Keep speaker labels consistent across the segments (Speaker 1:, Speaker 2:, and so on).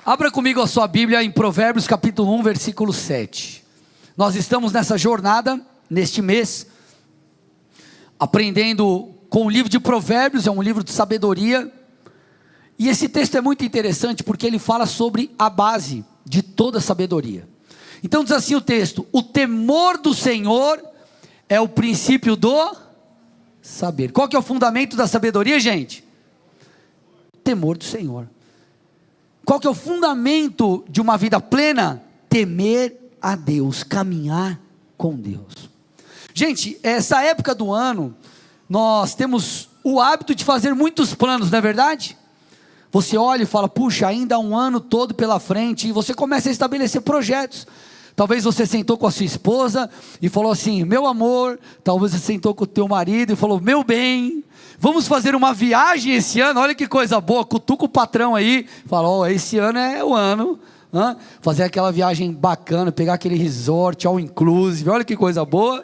Speaker 1: Abra comigo a sua Bíblia em Provérbios capítulo 1, versículo 7. Nós estamos nessa jornada, neste mês, aprendendo com o livro de Provérbios, é um livro de sabedoria, e esse texto é muito interessante porque ele fala sobre a base de toda sabedoria. Então diz assim o texto: o temor do Senhor é o princípio do saber. Qual que é o fundamento da sabedoria, gente? O temor do Senhor. Qual que é o fundamento de uma vida plena? Temer a Deus, caminhar com Deus. Gente, essa época do ano, nós temos o hábito de fazer muitos planos, não é verdade? Você olha e fala, puxa, ainda há um ano todo pela frente, e você começa a estabelecer projetos. Talvez você sentou com a sua esposa e falou assim, meu amor. Talvez você sentou com o teu marido e falou, meu bem, vamos fazer uma viagem esse ano. Olha que coisa boa, cutuca o patrão aí, fala, ó, esse ano é o ano, fazer aquela viagem bacana, pegar aquele resort, all inclusive, olha que coisa boa.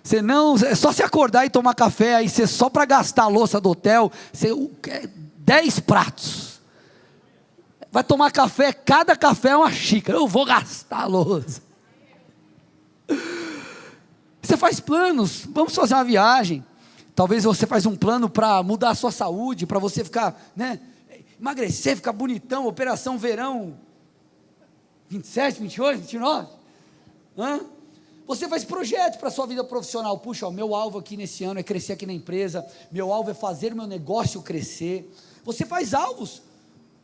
Speaker 1: Você não, é só se acordar e tomar café, aí você só para gastar a louça do hotel, você 10 pratos. Vai tomar café, cada café é uma xícara. Eu vou gastar a louça. Você faz planos, vamos fazer uma viagem. Talvez você faz um plano para mudar a sua saúde, para você ficar, emagrecer, ficar bonitão, operação verão 27, 28, 29. Você faz projetos para a sua vida profissional. Puxa, o meu alvo aqui nesse ano é crescer aqui na empresa, meu alvo é fazer meu negócio crescer. Você faz alvos,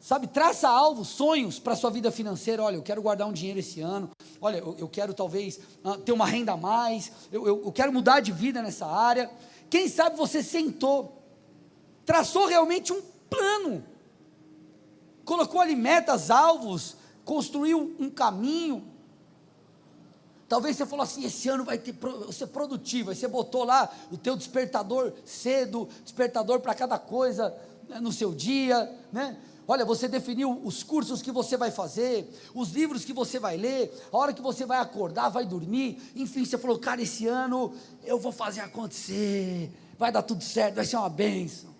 Speaker 1: sabe, traça alvos, sonhos para a sua vida financeira. Olha, eu quero guardar um dinheiro esse ano, olha, eu quero talvez ter uma renda a mais, eu quero mudar de vida nessa área. Quem sabe você sentou, traçou realmente um plano, colocou ali metas, alvos, construiu um caminho. Talvez você falou assim, esse ano vai ser produtivo, aí você botou lá o teu despertador cedo, despertador para cada coisa no seu dia, Olha, você definiu os cursos que você vai fazer, os livros que você vai ler, a hora que você vai acordar, vai dormir, enfim, você falou, cara, esse ano eu vou fazer acontecer, vai dar tudo certo, vai ser uma bênção.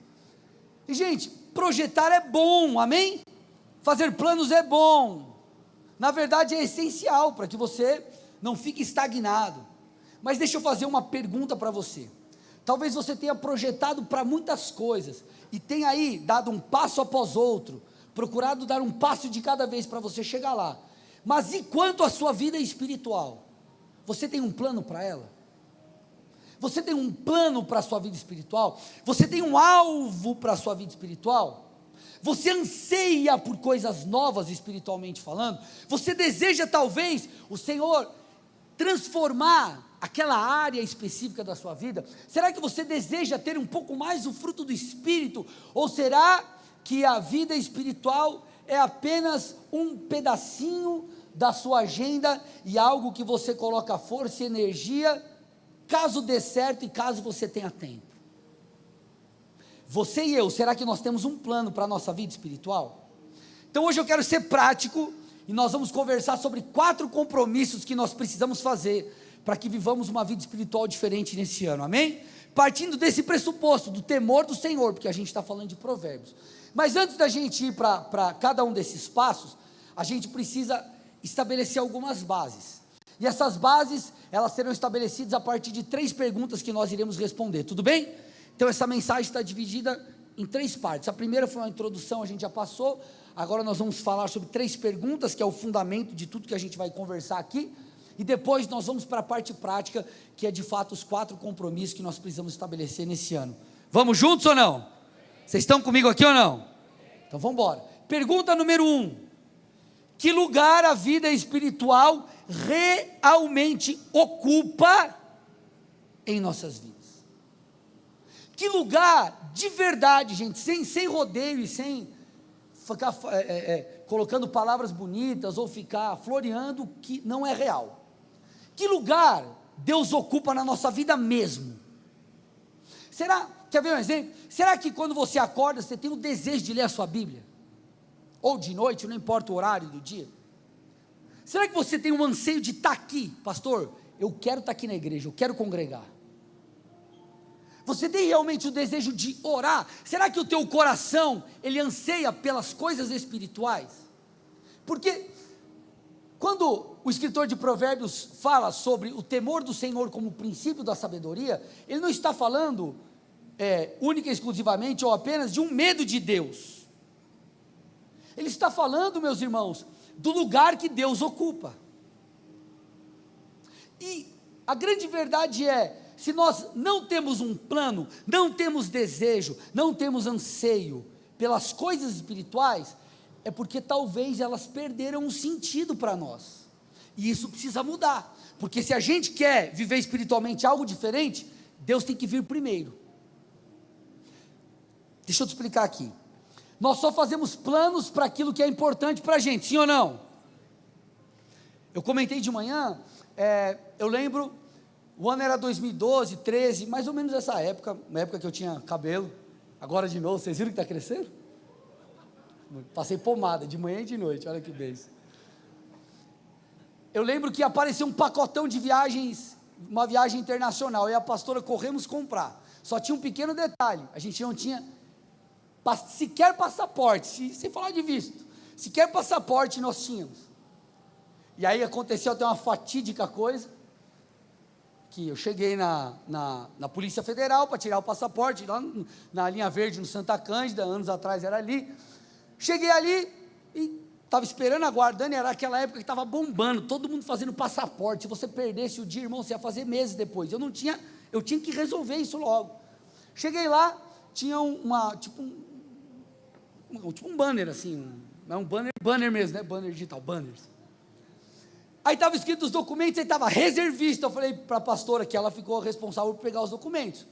Speaker 1: E gente, projetar é bom, amém? Fazer planos é bom, na verdade é essencial para que você não fique estagnado. Mas deixa eu fazer uma pergunta para você. Talvez você tenha projetado para muitas coisas, e tenha aí dado um passo após outro, procurado dar um passo de cada vez para você chegar lá, mas e quanto à sua vida espiritual? Você tem um plano para ela? Você tem um plano para a sua vida espiritual? Você tem um alvo para a sua vida espiritual? Você anseia por coisas novas espiritualmente falando? Você deseja talvez o Senhor transformar aquela área específica da sua vida? Será que você deseja ter um pouco mais o fruto do Espírito? Ou será que a vida espiritual é apenas um pedacinho da sua agenda e algo que você coloca força e energia, caso dê certo e caso você tenha tempo? Você e eu, será que nós temos um plano para a nossa vida espiritual? Então hoje eu quero ser prático e nós vamos conversar sobre 4 compromissos que nós precisamos fazer para que vivamos uma vida espiritual diferente nesse ano, amém? Partindo desse pressuposto, do temor do Senhor, porque a gente está falando de provérbios. Mas antes da gente ir para cada um desses passos, a gente precisa estabelecer algumas bases, e essas bases, elas serão estabelecidas a partir de 3 perguntas que nós iremos responder, tudo bem? Então essa mensagem está dividida em 3 partes, a primeira foi uma introdução, a gente já passou, agora nós vamos falar sobre 3 perguntas, que é o fundamento de tudo que a gente vai conversar aqui, e depois nós vamos para a parte prática, que é de fato os 4 compromissos que nós precisamos estabelecer nesse ano. Vamos juntos ou não? Vocês estão comigo aqui ou não? Então vamos embora. Pergunta número 1: que lugar a vida espiritual realmente ocupa em nossas vidas? Que lugar de verdade, gente, sem rodeio e sem ficar colocando palavras bonitas ou ficar floreando o que não é real. Que lugar Deus ocupa na nossa vida mesmo? Quer ver um exemplo? Será que quando você acorda, você tem o desejo de ler a sua Bíblia? Ou de noite, não importa o horário do dia? Será que você tem um anseio de estar aqui? Pastor, eu quero estar aqui na igreja, eu quero congregar. Você tem realmente o desejo de orar? Será que o teu coração, ele anseia pelas coisas espirituais? Porque quando o escritor de Provérbios fala sobre o temor do Senhor como princípio da sabedoria, ele não está falando única e exclusivamente ou apenas de um medo de Deus. Ele está falando, meus irmãos, do lugar que Deus ocupa. E a grande verdade é, se nós não temos um plano, não temos desejo, não temos anseio pelas coisas espirituais, é porque talvez elas perderam um sentido para nós. E isso precisa mudar, porque se a gente quer viver espiritualmente algo diferente, Deus tem que vir primeiro. Deixa eu te explicar aqui. Nós só fazemos planos para aquilo que é importante para a gente, sim ou não? Eu comentei de manhã, eu lembro, o ano era 2012, 13, mais ou menos essa época, uma época que eu tinha cabelo, agora de novo, vocês viram que está crescendo? Passei pomada de manhã e de noite, olha que bênção. Eu lembro que apareceu um pacotão de viagens, uma viagem internacional, e a pastora corremos comprar. Só tinha um pequeno detalhe, a gente não tinha sequer passaporte, sem falar de visto, sequer passaporte nós tínhamos. E aí aconteceu até uma fatídica coisa, que eu cheguei na Polícia Federal para tirar o passaporte, lá na linha verde, no Santa Cândida, anos atrás era ali. Cheguei ali e estava esperando, aguardando, e era aquela época que estava bombando, todo mundo fazendo passaporte. Se você perdesse o dia, irmão, você ia fazer meses depois. Eu tinha que resolver isso logo. Cheguei lá, tinha tipo um banner assim, não é um banner mesmo, né? Banner digital, banners. Aí estava escrito os documentos, aí estava reservista. Eu falei para a pastora que ela ficou responsável por pegar os documentos.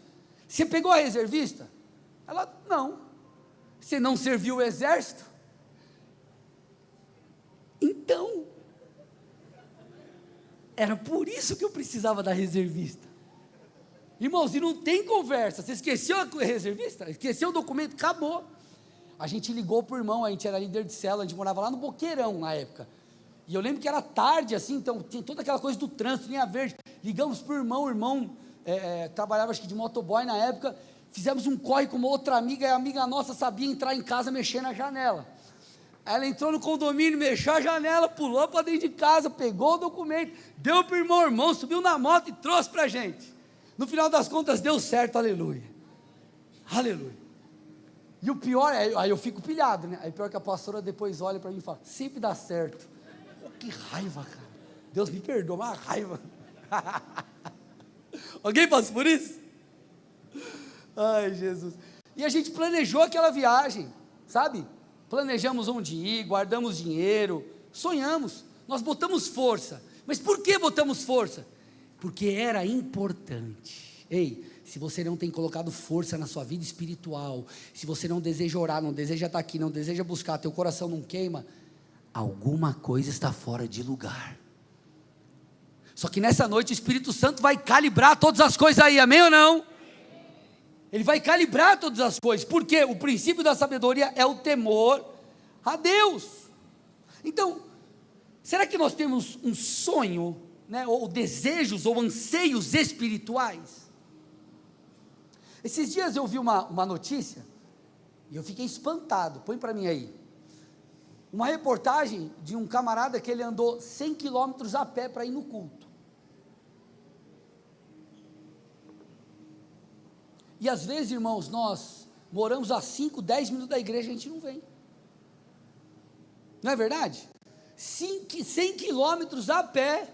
Speaker 1: Você pegou a reservista? Ela, não. Você não serviu o exército? Então, era por isso que eu precisava da reservista. Irmãos, e não tem conversa, você esqueceu a reservista? Esqueceu o documento? Acabou. A gente ligou para o irmão, a gente era líder de célula, a gente morava lá no Boqueirão na época. E eu lembro que era tarde assim, então tinha toda aquela coisa do trânsito, linha verde. Ligamos para o irmão trabalhava acho que de motoboy na época. Fizemos um corre com uma outra amiga, e a amiga nossa sabia entrar em casa, mexer na janela. Ela entrou no condomínio, mexeu a janela, pulou para dentro de casa, pegou o documento, deu para o irmão, subiu na moto e trouxe para a gente. No final das contas deu certo, aleluia. Aleluia. E o pior, aí eu fico pilhado, né? Aí pior que a pastora depois olha para mim e fala, sempre dá certo. Que raiva, cara. Deus me perdoa, uma raiva. Alguém passa por isso? Ai, Jesus. E a gente planejou aquela viagem, sabe? Planejamos onde ir, guardamos dinheiro, sonhamos, nós botamos força. Mas por que botamos força? Porque era importante. Ei, se você não tem colocado força na sua vida espiritual, se você não deseja orar, não deseja estar aqui, não deseja buscar, teu coração não queima, alguma coisa está fora de lugar. Só que nessa noite o Espírito Santo vai calibrar todas as coisas aí, amém ou não? Ele vai calibrar todas as coisas, porque o princípio da sabedoria é o temor a Deus. Então, será que nós temos um sonho, né, ou desejos, ou anseios espirituais? Esses dias eu vi uma notícia, e eu fiquei espantado, põe para mim aí, uma reportagem de um camarada que ele andou 100 quilômetros a pé para ir no culto. E às vezes, irmãos, nós moramos a 5, 10 minutos da igreja, a gente não vem. Não é verdade? 100 quilômetros a pé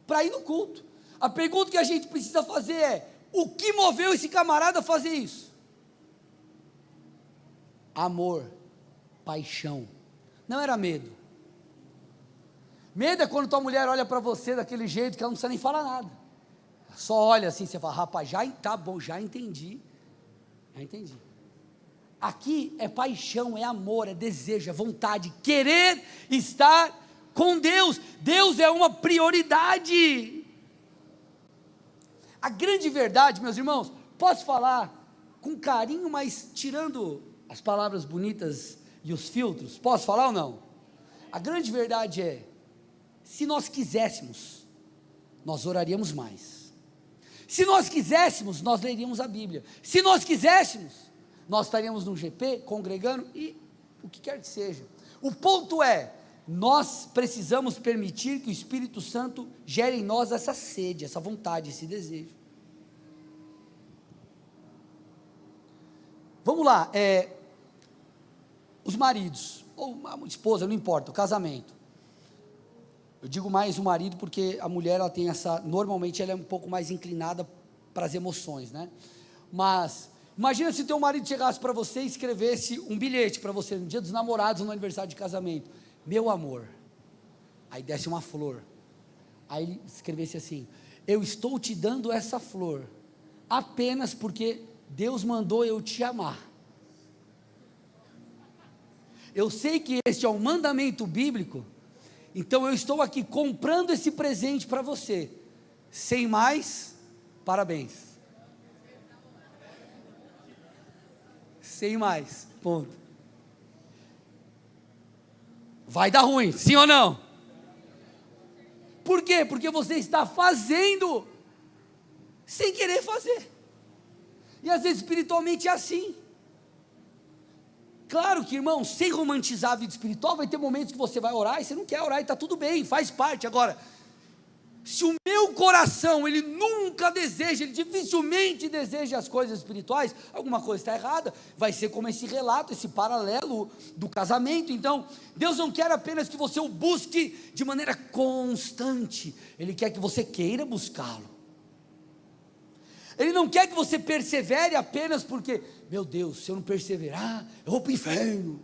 Speaker 1: para ir no culto. A pergunta que a gente precisa fazer é, o que moveu esse camarada a fazer isso? Amor, paixão. Não era medo. Medo é quando tua mulher olha para você daquele jeito que ela não precisa nem falar nada. Só olha assim, você fala, rapaz, tá bom, já entendi. Aqui é paixão, é amor, é desejo, é vontade, querer estar com Deus. Deus é uma prioridade. A grande verdade, meus irmãos, posso falar com carinho, mas tirando as palavras bonitas e os filtros, posso falar ou não? A grande verdade é, se nós quiséssemos, nós oraríamos mais. Se nós quiséssemos, nós leríamos a Bíblia. Se nós quiséssemos, nós estaríamos no GP, congregando, e o que quer que seja. O ponto é, nós precisamos permitir que o Espírito Santo gere em nós essa sede, essa vontade, esse desejo. Vamos lá, os maridos, ou a esposa, não importa, o casamento. Eu digo mais o marido porque a mulher, ela tem normalmente ela é um pouco mais inclinada para as emoções, né? Mas, imagina se teu marido chegasse para você e escrevesse um bilhete para você, no dia dos namorados ou no aniversário de casamento: meu amor, aí desse uma flor, aí ele escrevesse assim: eu estou te dando essa flor, apenas porque Deus mandou eu te amar. Eu sei que este é um mandamento bíblico, então eu estou aqui comprando esse presente para você, sem mais, parabéns. Sem mais, ponto. Vai dar ruim, sim ou não? Por quê? Porque você está fazendo, sem querer fazer. E às vezes espiritualmente é assim. Claro que, irmão, sem romantizar a vida espiritual, vai ter momentos que você vai orar e você não quer orar, e está tudo bem, faz parte. Agora, se o meu coração, ele nunca deseja, ele dificilmente deseja as coisas espirituais, alguma coisa está errada. Vai ser como esse relato, esse paralelo do casamento. Então, Deus não quer apenas que você o busque de maneira constante, Ele quer que você queira buscá-lo. Ele não quer que você persevere apenas porque, meu Deus, se eu não perseverar, eu vou para o inferno.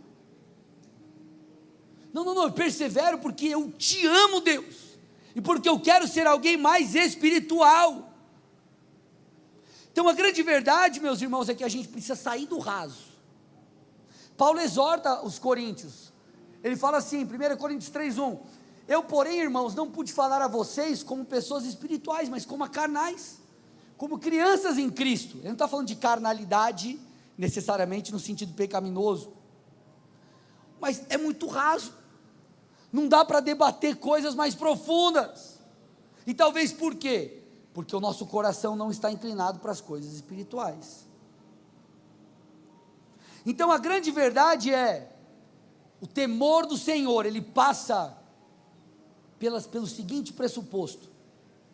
Speaker 1: Não, eu persevero porque eu te amo, Deus, e porque eu quero ser alguém mais espiritual. Então a grande verdade, meus irmãos, é que a gente precisa sair do raso. Paulo exorta os coríntios, ele fala assim, 1 Coríntios 3:1, eu porém, irmãos, não pude falar a vocês como pessoas espirituais, mas como a carnais, como crianças em Cristo. Ele não está falando de carnalidade, necessariamente no sentido pecaminoso, mas é muito raso, não dá para debater coisas mais profundas. E talvez por quê? Porque o nosso coração não está inclinado para as coisas espirituais. Então a grande verdade é, o temor do Senhor, ele passa pelo seguinte pressuposto: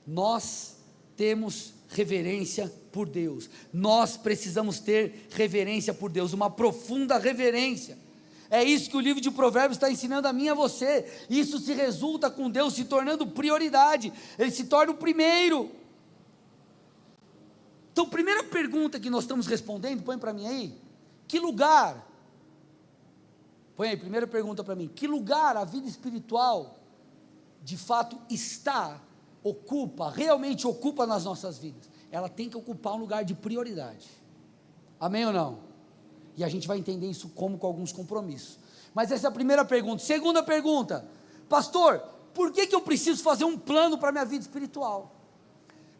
Speaker 1: nós temos reverência por Deus, nós precisamos ter reverência por Deus, uma profunda reverência. É isso que o livro de Provérbios está ensinando a mim e a você. Isso se resulta com Deus se tornando prioridade, Ele se torna o primeiro. Então, primeira pergunta que nós estamos respondendo, põe para mim aí, que lugar, põe aí, primeira pergunta para mim, que lugar a vida espiritual, de fato realmente ocupa nas nossas vidas? Ela tem que ocupar um lugar de prioridade, amém ou não? E a gente vai entender isso com alguns compromissos, mas essa é a primeira pergunta. Segunda pergunta: pastor, por que eu preciso fazer um plano para a minha vida espiritual?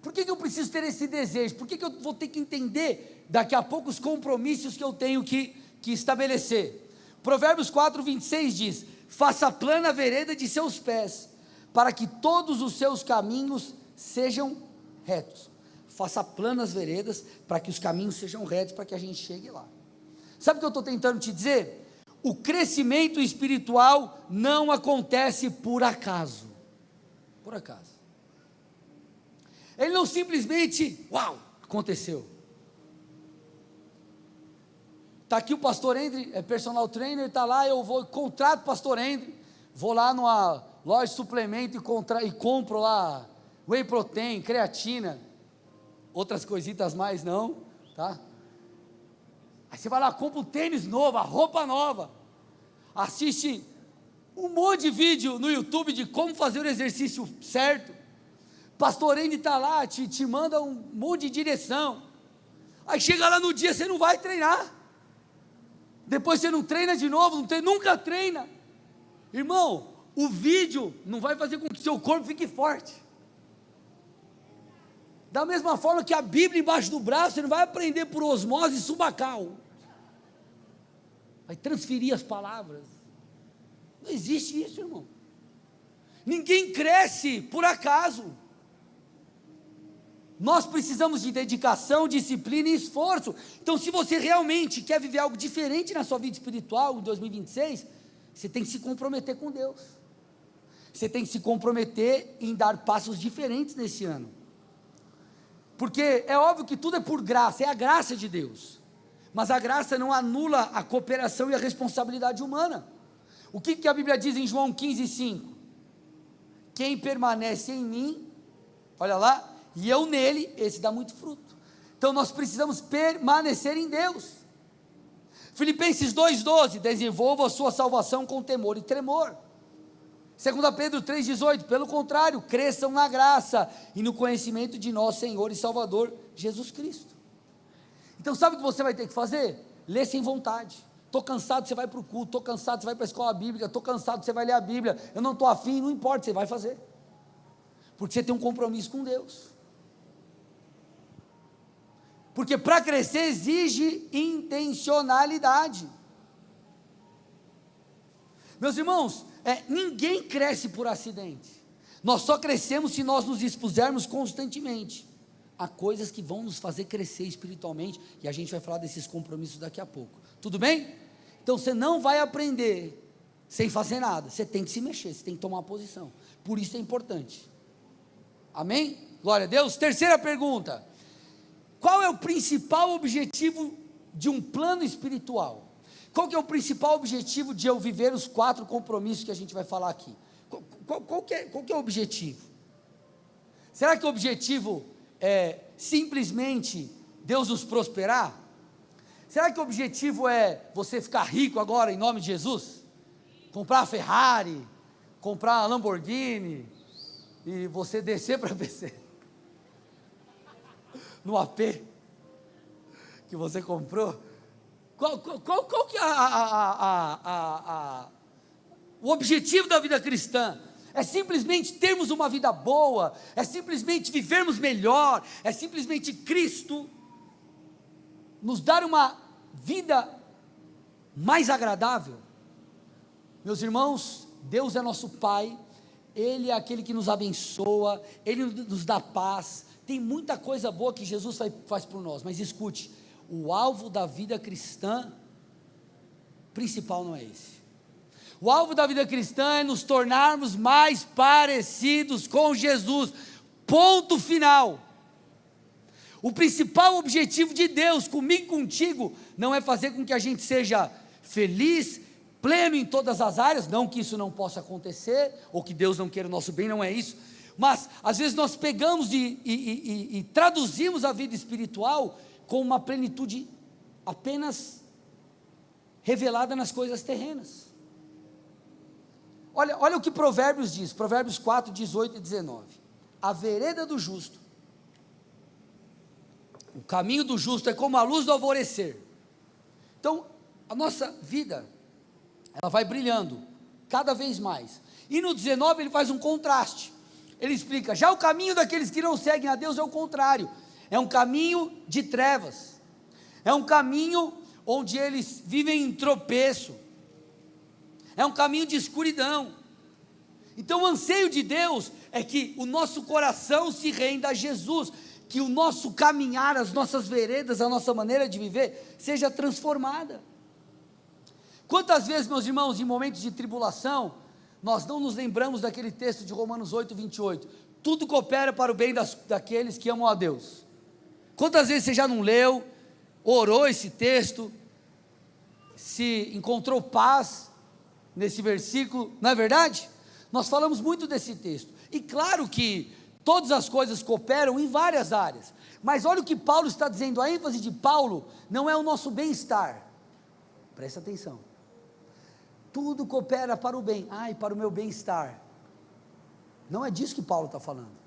Speaker 1: Por que eu preciso ter esse desejo? Por que eu vou ter que entender daqui a pouco os compromissos que eu tenho que estabelecer? Provérbios 4:26 diz: faça plana a vereda de seus pés, para que todos os seus caminhos sejam retos. Faça planas veredas, para que os caminhos sejam retos, para que a gente chegue lá. Sabe o que eu estou tentando te dizer? O crescimento espiritual não acontece por acaso. Por acaso. Ele não simplesmente, uau, aconteceu. Está aqui o pastor André, é personal trainer, está lá, eu contrato o pastor André, vou lá numa loja de suplemento e compro lá whey protein, creatina, outras coisitas mais não, tá? Aí você vai lá, compra um tênis novo, a roupa nova, assiste um monte de vídeo no YouTube de como fazer o exercício certo, pastor Andy está lá, te manda um monte de direção, aí chega lá no dia, você não vai treinar, depois você não treina de novo, nunca treina, irmão, o vídeo não vai fazer com que seu corpo fique forte, da mesma forma que a Bíblia embaixo do braço, você não vai aprender por osmose subacal, vai transferir as palavras, não existe isso, irmão, ninguém cresce por acaso, nós precisamos de dedicação, disciplina e esforço. Então se você realmente quer viver algo diferente na sua vida espiritual em 2026, Você tem que se comprometer com Deus. Você tem que se comprometer em dar passos diferentes nesse ano. Porque é óbvio que tudo é por graça, é a graça de Deus. Mas a graça não anula a cooperação e a responsabilidade humana. O que a Bíblia diz em João 15,5? Quem permanece em mim, olha lá, e eu nele, esse dá muito fruto. Então nós precisamos permanecer em Deus. Filipenses 2,12, desenvolva a sua salvação com temor e tremor. 2 Pedro 3,18, pelo contrário, cresçam na graça e no conhecimento de nosso Senhor e Salvador, Jesus Cristo. Então sabe o que você vai ter que fazer? Ler sem vontade. Estou cansado, você vai para o culto. Estou cansado, você vai para a escola bíblica. Estou cansado, você vai ler a Bíblia. Eu não estou afim, não importa, você vai fazer. Porque você tem um compromisso com Deus. Porque para crescer exige intencionalidade. Meus irmãos, ninguém cresce por acidente. Nós só crescemos se nós nos expusermos constantemente a coisas que vão nos fazer crescer espiritualmente, e a gente vai falar desses compromissos daqui a pouco. Tudo bem? Então você não vai aprender sem fazer nada. Você tem que se mexer, você tem que tomar uma posição. Por isso é importante. Amém? Glória a Deus. Terceira pergunta: qual é o principal objetivo de um plano espiritual? Qual que é o principal objetivo de eu viver os 4 compromissos que a gente vai falar aqui? Qual que é o objetivo? Será que o objetivo é simplesmente Deus nos prosperar? Será que o objetivo é você ficar rico agora em nome de Jesus? Comprar a Ferrari, comprar a Lamborghini e você descer para PC no AP que você comprou? Qual que é o objetivo da vida cristã? É simplesmente termos uma vida boa, é simplesmente vivermos melhor, é simplesmente Cristo nos dar uma vida mais agradável? Meus irmãos, Deus é nosso Pai, Ele é aquele que nos abençoa, Ele nos dá paz, tem muita coisa boa que Jesus faz por nós, mas escute, o alvo da vida cristã principal não é esse. O alvo da vida cristã é nos tornarmos mais parecidos com Jesus, ponto final. O principal objetivo de Deus comigo e contigo não é fazer com que a gente seja feliz, pleno em todas as áreas, não que isso não possa acontecer, ou que Deus não queira o nosso bem, não é isso, mas às vezes nós pegamos e traduzimos a vida espiritual com uma plenitude apenas revelada nas coisas terrenas. Olha o que Provérbios diz, Provérbios 4, 18 e 19, a vereda do justo, o caminho do justo é como a luz do alvorecer. Então, a nossa vida, ela vai brilhando, cada vez mais, e no 19 ele faz um contraste, ele explica, já o caminho daqueles que não seguem a Deus é o contrário, é um caminho de trevas, é um caminho onde eles vivem em tropeço, é um caminho de escuridão. Então o anseio de Deus é que o nosso coração se renda a Jesus, que o nosso caminhar, as nossas veredas, a nossa maneira de viver, seja transformada. Quantas vezes, meus irmãos, em momentos de tribulação, nós não nos lembramos daquele texto de Romanos 8, 28, tudo coopera para o bem daqueles que amam a Deus. Quantas vezes você já não leu, orou esse texto, se encontrou paz nesse versículo, não é verdade? Nós falamos muito desse texto, e claro que todas as coisas cooperam em várias áreas, mas olha o que Paulo está dizendo, a ênfase de Paulo não é o nosso bem-estar, presta atenção, tudo coopera para o bem, para o meu bem-estar, não é disso que Paulo está falando.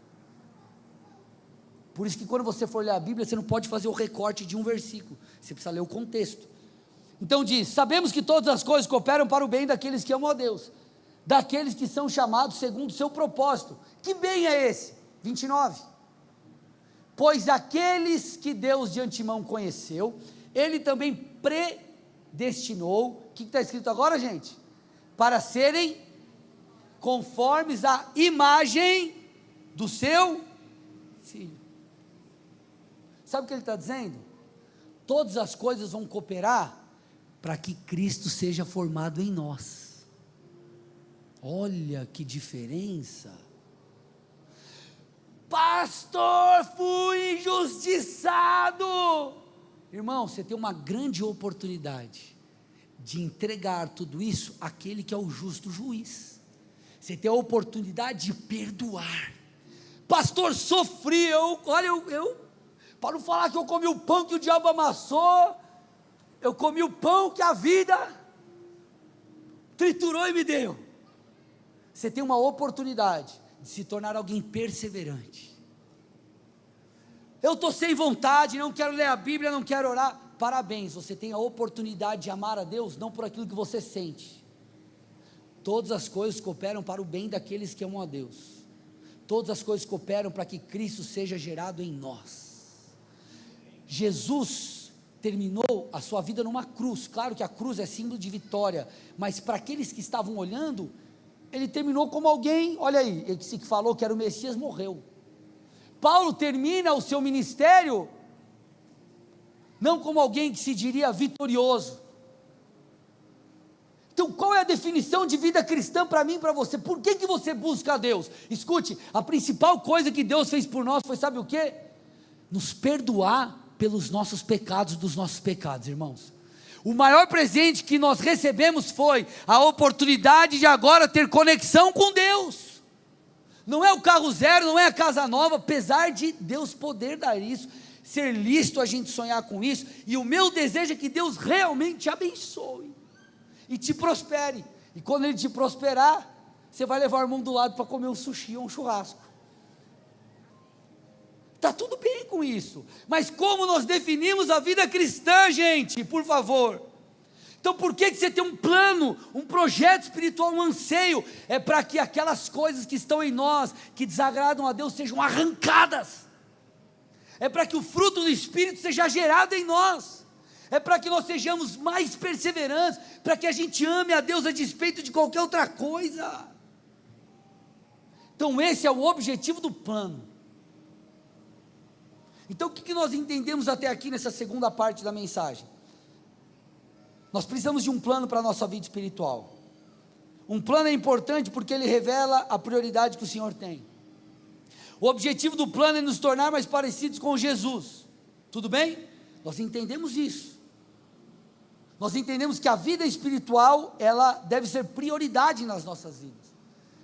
Speaker 1: Por isso que quando você for ler a Bíblia, você não pode fazer o recorte de um versículo, você precisa ler o contexto. Então diz, sabemos que todas as coisas cooperam para o bem daqueles que amam a Deus, daqueles que são chamados segundo o seu propósito. Que bem é esse? 29, pois aqueles que Deus de antemão conheceu, Ele também predestinou, o que está escrito agora, gente? Para serem conformes à imagem do seu Filho. Sabe o que ele está dizendo? Todas as coisas vão cooperar para que Cristo seja formado em nós. Olha que diferença. Pastor, fui injustiçado. Irmão, você tem uma grande oportunidade de entregar tudo isso àquele que é o justo juiz. Você tem a oportunidade de perdoar. Pastor, sofri, eu para não falar que eu comi o pão que o diabo amassou, eu comi o pão que a vida triturou e me deu. Você tem uma oportunidade de se tornar alguém perseverante. Eu estou sem vontade, não quero ler a Bíblia, não quero orar. Parabéns, você tem a oportunidade de amar a Deus, não por aquilo que você sente. Todas as coisas cooperam para o bem daqueles que amam a Deus. Todas as coisas cooperam para que Cristo seja gerado em nós. Jesus terminou a sua vida numa cruz. Claro que a cruz é símbolo de vitória, mas para aqueles que estavam olhando, ele terminou como alguém, olha aí, ele que falou que era o Messias, morreu. Paulo termina o seu ministério, não como alguém que se diria vitorioso. Então qual é a definição de vida cristã para mim e para você? Por que você busca a Deus? Escute, a principal coisa que Deus fez por nós foi, sabe o quê? Nos perdoar pelos nossos pecados, dos nossos pecados, irmãos. O maior presente que nós recebemos foi a oportunidade de agora ter conexão com Deus. Não é o carro zero, não é a casa nova, apesar de Deus poder dar isso, ser lícito a gente sonhar com isso, e o meu desejo é que Deus realmente te abençoe, e te prospere, e quando Ele te prosperar, você vai levar o irmão do lado para comer um sushi ou um churrasco, está tudo bem com isso, mas como nós definimos a vida cristã, gente, por favor? Então por que você tem um plano, um projeto espiritual, um anseio? É para que aquelas coisas que estão em nós, que desagradam a Deus, sejam arrancadas, é para que o fruto do Espírito seja gerado em nós, é para que nós sejamos mais perseverantes, para que a gente ame a Deus a despeito de qualquer outra coisa. Então esse é o objetivo do plano. Então o que nós entendemos até aqui nessa segunda parte da mensagem? Nós precisamos de um plano para a nossa vida espiritual. Um plano é importante porque ele revela a prioridade que o Senhor tem. O objetivo do plano é nos tornar mais parecidos com Jesus. Tudo bem? Nós entendemos isso. Nós entendemos que a vida espiritual, ela deve ser prioridade nas nossas vidas.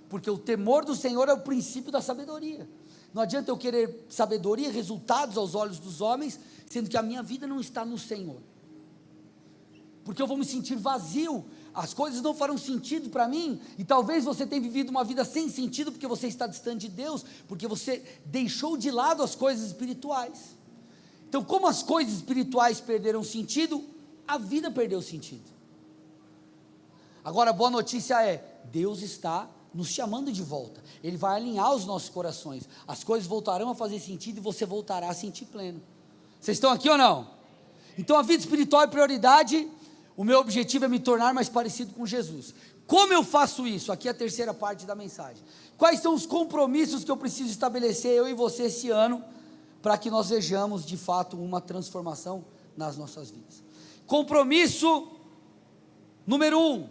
Speaker 1: Porque o temor do Senhor é o princípio da sabedoria. Não adianta eu querer sabedoria, resultados aos olhos dos homens, sendo que a minha vida não está no Senhor. Porque eu vou me sentir vazio, as coisas não farão sentido para mim, e talvez você tenha vivido uma vida sem sentido, porque você está distante de Deus, porque você deixou de lado as coisas espirituais. Então como as coisas espirituais perderam sentido, a vida perdeu sentido. Agora a boa notícia é, Deus está nos chamando de volta, Ele vai alinhar os nossos corações, as coisas voltarão a fazer sentido, e você voltará a sentir pleno. Vocês estão aqui ou não? Então a vida espiritual é prioridade. O meu objetivo é me tornar mais parecido com Jesus. Como eu faço isso? Aqui é a terceira parte da mensagem. Quais são os compromissos que eu preciso estabelecer, eu e você, esse ano, para que nós vejamos de fato uma transformação nas nossas vidas? Compromisso número 1,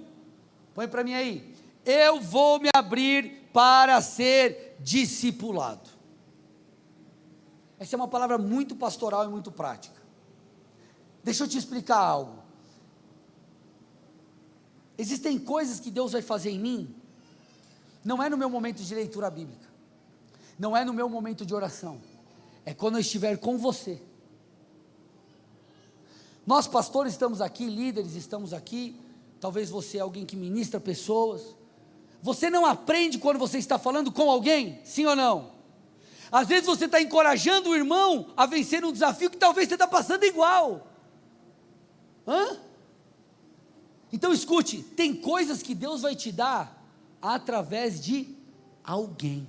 Speaker 1: põe para mim aí, eu vou me abrir para ser discipulado. Essa é uma palavra muito pastoral e muito prática. Deixa eu te explicar algo. Existem coisas que Deus vai fazer em mim, não é no meu momento de leitura bíblica, não é no meu momento de oração, é quando eu estiver com você. Nós pastores estamos aqui, líderes estamos aqui, talvez você é alguém que ministra pessoas, você não aprende quando você está falando com alguém, sim ou não? Às vezes você está encorajando o irmão a vencer um desafio que talvez você está passando igual. Então escute, tem coisas que Deus vai te dar através de alguém.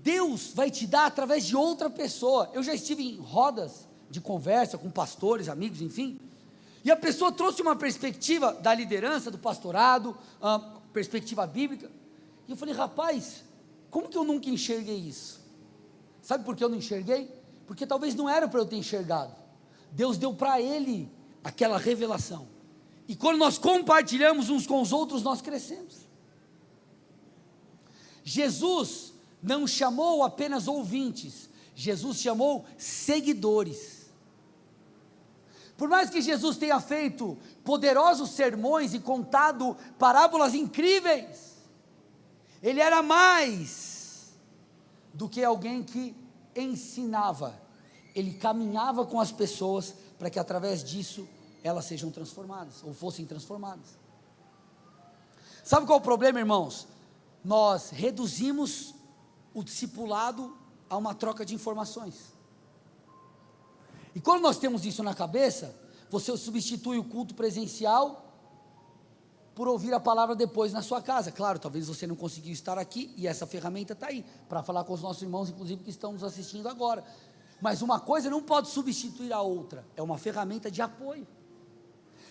Speaker 1: Deus vai te dar através de outra pessoa. Eu já estive em rodas de conversa com pastores, amigos, enfim, e a pessoa trouxe uma perspectiva da liderança, do pastorado, perspectiva bíblica, e eu falei, rapaz, como que eu nunca enxerguei isso? Sabe por que eu não enxerguei? Porque talvez não era para eu ter enxergado. Deus deu para ele aquela revelação, E quando nós compartilhamos uns com os outros, nós crescemos. Jesus não chamou apenas ouvintes, Jesus chamou seguidores. Por mais que Jesus tenha feito poderosos sermões e contado parábolas incríveis, ele era mais do que alguém que ensinava, ele caminhava com as pessoas para que através disso elas sejam transformadas, ou fossem transformadas. Sabe qual é o problema, irmãos? Nós reduzimos o discipulado a uma troca de informações. E quando nós temos isso na cabeça, você substitui o culto presencial por ouvir a palavra depois na sua casa. Claro, talvez você não conseguiu estar aqui, e essa ferramenta está aí, para falar com os nossos irmãos, inclusive, que estão nos assistindo agora. Mas uma coisa não pode substituir a outra, é uma ferramenta de apoio.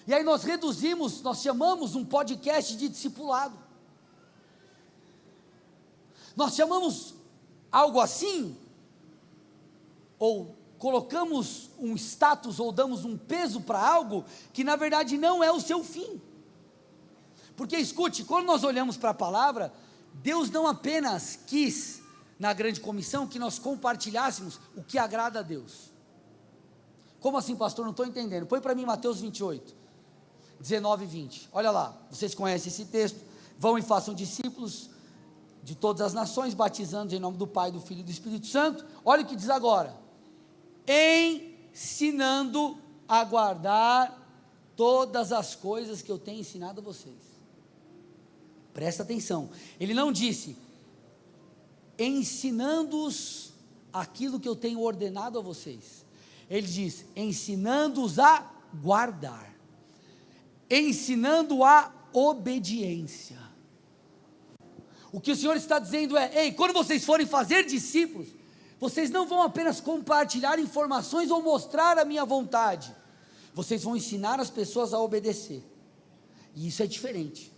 Speaker 1: E aí nós reduzimos, nós chamamos um podcast de discipulado. Nós chamamos algo assim, ou colocamos um status, ou damos um peso para algo, que na verdade não é o seu fim. Porque escute, quando nós olhamos para a palavra, Deus não apenas quis, na grande comissão, que nós compartilhássemos o que agrada a Deus. Como assim, pastor? Não estou entendendo. Põe para mim Mateus 28, 19 e 20, olha lá, vocês conhecem esse texto. Vão e façam discípulos de todas as nações, batizando em nome do Pai, do Filho e do Espírito Santo. Olha o que diz agora: ensinando a guardar todas as coisas que eu tenho ensinado a vocês. Presta atenção, ele não disse ensinando-os aquilo que eu tenho ordenado a vocês, ele diz ensinando-os a guardar, ensinando a obediência. O que o Senhor está dizendo é: ei, quando vocês forem fazer discípulos, vocês não vão apenas compartilhar informações ou mostrar a minha vontade, vocês vão ensinar as pessoas a obedecer, e isso é diferente.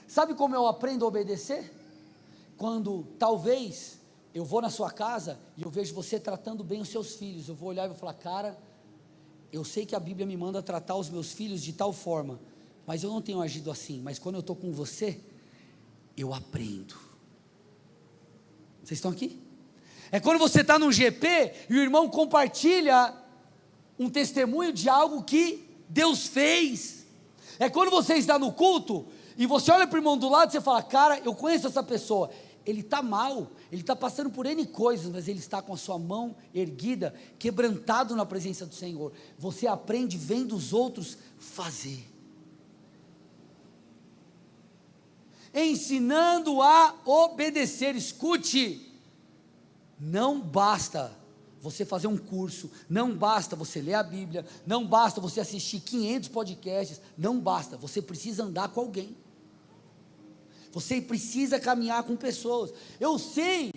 Speaker 1: Sabe como eu aprendo a obedecer? Quando talvez eu vou na sua casa e eu vejo você tratando bem os seus filhos, eu vou olhar e vou falar: cara, eu sei que a Bíblia me manda tratar os meus filhos de tal forma, mas eu não tenho agido assim, mas quando eu estou com você, eu aprendo. Vocês estão aqui? É quando você está num GP e o irmão compartilha um testemunho de algo que Deus fez. É quando você está no culto e você olha para o irmão do lado e você fala: cara, eu conheço essa pessoa, ele está mal, ele está passando por N coisas, mas ele está com a sua mão erguida, quebrantado na presença do Senhor. Você aprende vendo os outros fazer, ensinando a obedecer. Escute, não basta você fazer um curso, não basta você ler a Bíblia, não basta você assistir 500 podcasts, não basta, você precisa andar com alguém, você precisa caminhar com pessoas. Eu sei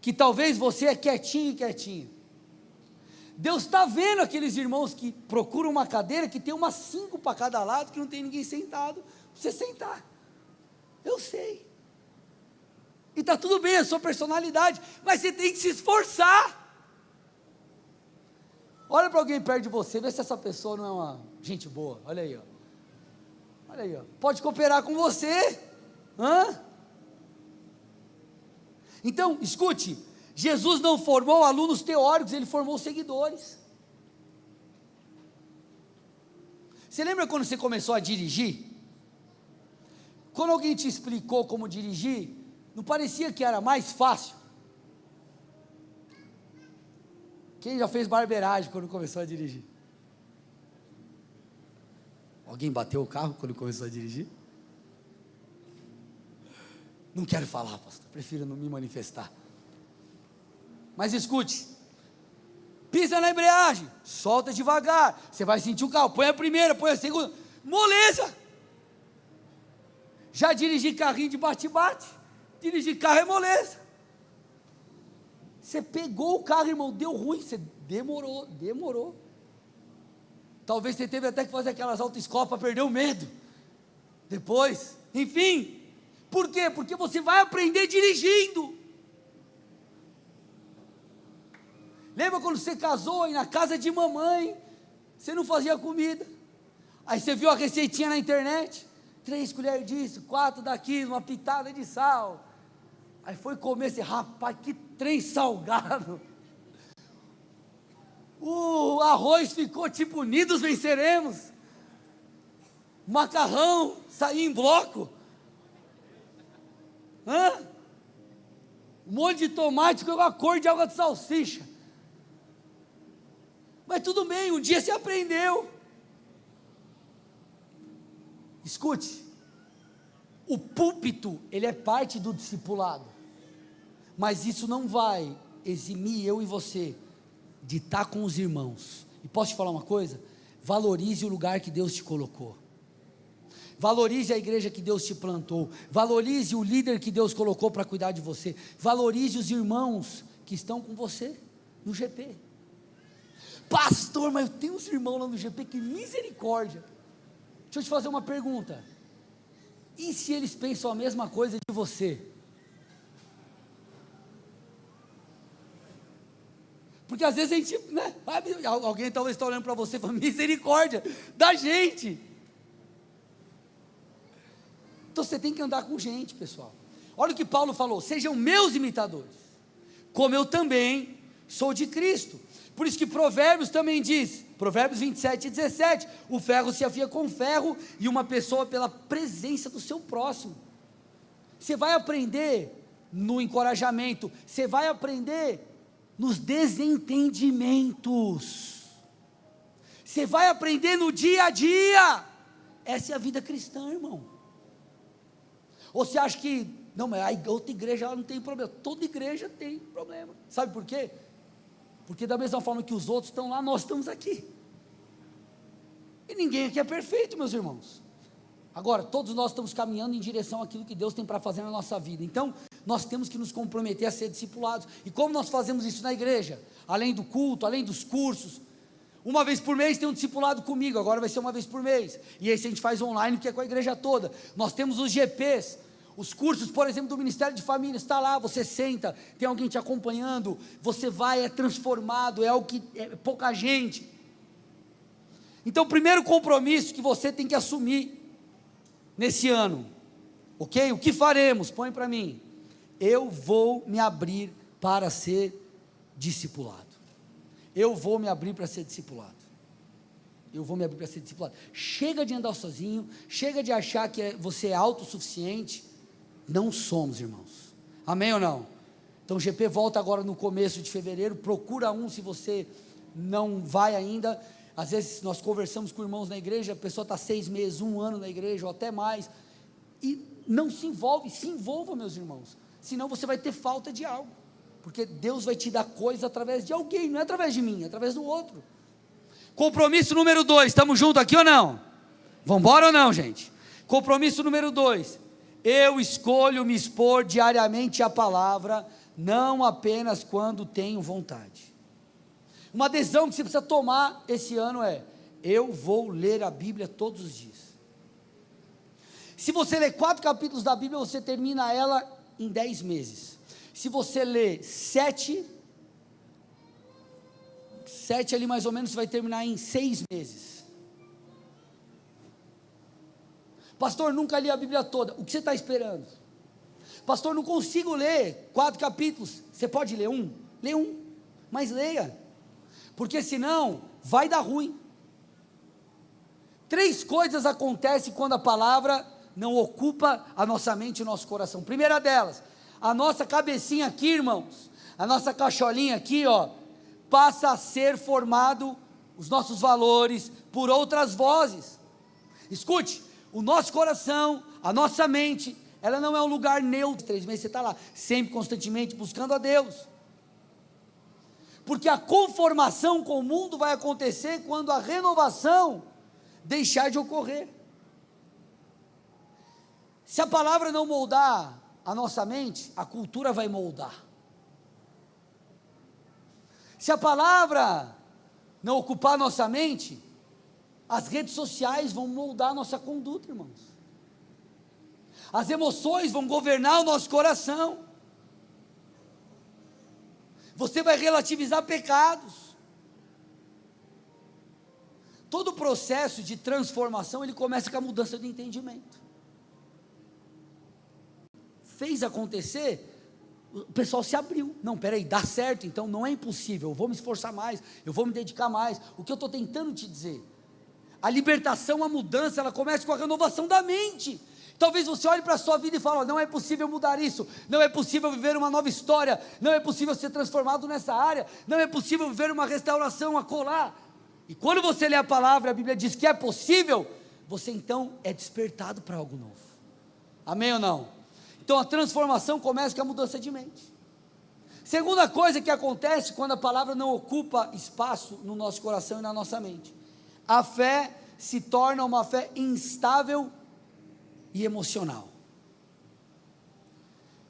Speaker 1: que talvez você é quietinho e quietinho, Deus está vendo aqueles irmãos que procuram uma cadeira, que tem umas 5 para cada lado, que não tem ninguém sentado, você sentar, eu sei, e está tudo bem, é a sua personalidade, mas você tem que se esforçar. Olha para alguém perto de você, vê se essa pessoa não é uma gente boa. Olha aí, ó. Olha aí, ó. Pode cooperar com você. Então, escute, Jesus não formou alunos teóricos, ele formou seguidores. Você lembra quando você começou a dirigir? Quando alguém te explicou como dirigir, não parecia que era mais fácil? Quem já fez barbeiragem quando começou a dirigir? Alguém bateu o carro quando começou a dirigir? Não quero falar, pastor, prefiro não me manifestar. Mas escute, pisa na embreagem, solta devagar, você vai sentir o carro, põe a primeira, põe a segunda, moleza. Já dirigi carrinho de bate-bate, dirigir carro é moleza. Você pegou o carro, irmão, deu ruim, você demorou. Talvez você teve até que fazer aquelas autoescolas para perder o medo. Depois, enfim. Por quê? Porque você vai aprender dirigindo. Lembra quando você casou e na casa de mamãe, você não fazia comida? Aí você viu a receitinha na internet, 3 colheres disso, 4 daquilo, uma pitada de sal. Aí foi comer, assim, rapaz, que trem salgado. O arroz ficou tipo unidos venceremos. O macarrão saiu em bloco. Um monte de tomate com a cor de água de salsicha. Mas tudo bem, um dia você aprendeu. Escute, o púlpito, ele é parte do discipulado, mas isso não vai eximir eu e você de estar com os irmãos. E posso te falar uma coisa? Valorize o lugar que Deus te colocou, valorize a igreja que Deus te plantou, valorize o líder que Deus colocou para cuidar de você, valorize os irmãos que estão com você no GP. Pastor, mas eu tenho uns irmãos lá no GP, que misericórdia. Deixa eu te fazer uma pergunta, e se eles pensam a mesma coisa de você? Porque às vezes a gente, né, alguém talvez está olhando para você e falando, misericórdia da gente. Então você tem que andar com gente, pessoal. Olha o que Paulo falou: sejam meus imitadores, como eu também sou de Cristo. Por isso que Provérbios também diz, Provérbios 27:17, o ferro se afia com ferro, e uma pessoa pela presença do seu próximo. Você vai aprender no encorajamento, você vai aprender nos desentendimentos, você vai aprender no dia a dia. Essa é a vida cristã, irmão. Ou você acha que, não, mas a outra igreja ela não tem problema? Toda igreja tem problema. Sabe por quê? Porque da mesma forma que os outros estão lá, nós estamos aqui. E ninguém aqui é perfeito, meus irmãos. Agora, todos nós estamos caminhando em direção àquilo que Deus tem para fazer na nossa vida. Então, nós temos que nos comprometer a ser discipulados. E como nós fazemos isso na igreja? Além do culto, além dos cursos. Uma vez por mês tem um discipulado comigo, agora vai ser uma vez por mês. E esse a gente faz online, que é com a igreja toda. Nós temos os GPs, os cursos, por exemplo, do Ministério de Família. Está lá, você senta, tem alguém te acompanhando, você vai, é transformado, é algo que é pouca gente. Então, o primeiro compromisso que você tem que assumir nesse ano, ok? O que faremos? Põe para mim. Eu vou me abrir para ser discipulado. Eu vou me abrir para ser discipulado. Eu vou me abrir para ser discipulado. Chega de andar sozinho, chega de achar que você é autossuficiente. Não somos, irmãos. Amém ou não? Então o GP volta agora no começo de fevereiro. Procura um se você não vai ainda. Às vezes nós conversamos com irmãos na igreja, a pessoa está 6 meses, 1 ano na igreja, ou até mais, e não se envolve. Se envolva, meus irmãos, senão você vai ter falta de algo, porque Deus vai te dar coisa através de alguém, não é através de mim, é através do outro. Compromisso número 2, estamos juntos aqui ou não? Vamos embora ou não, gente? Compromisso número 2, eu escolho me expor diariamente à palavra, não apenas quando tenho vontade. Uma decisão que você precisa tomar esse ano é: eu vou ler a Bíblia todos os dias. Se você ler 4 capítulos da Bíblia, você termina ela em 10 meses. Se você ler 7 ali mais ou menos, você vai terminar em 6 meses. Pastor, nunca li a Bíblia toda. O que você está esperando? Pastor, não consigo ler 4 capítulos. Você pode ler um? Lê um, mas leia. Porque senão vai dar ruim. 3 coisas acontecem quando a palavra não ocupa a nossa mente e o nosso coração. Primeira delas, a nossa cabecinha aqui, irmãos, a nossa cacholinha aqui, ó, passa a ser formado, os nossos valores, por outras vozes. Escute, o nosso coração, a nossa mente, ela não é um lugar neutro. 3 meses você está lá, sempre, constantemente, buscando a Deus. Porque a conformação com o mundo vai acontecer quando a renovação deixar de ocorrer. Se a palavra não moldar a nossa mente, a cultura vai moldar. Se a palavra não ocupar a nossa mente, as redes sociais vão moldar a nossa conduta, irmãos. As emoções vão governar o nosso coração. Você vai relativizar pecados. todo o processo de transformação, ele começa com a mudança de entendimento. Fez acontecer, o pessoal se abriu. Não, peraí, dá certo, então não é impossível, eu vou me esforçar mais, eu vou me dedicar mais. O que eu estou tentando te dizer? A libertação, a mudança, ela começa com a renovação da mente. Talvez você olhe para a sua vida e fale, não é possível mudar isso, não é possível viver uma nova história, não é possível ser transformado nessa área, não é possível viver uma restauração acolá. E quando você lê a palavra, a Bíblia diz que é possível, você então é despertado para algo novo. Amém ou não? Então a transformação começa com a mudança de mente. Segunda coisa que acontece quando a palavra não ocupa espaço no nosso coração e na nossa mente: a fé se torna uma fé instável e emocional.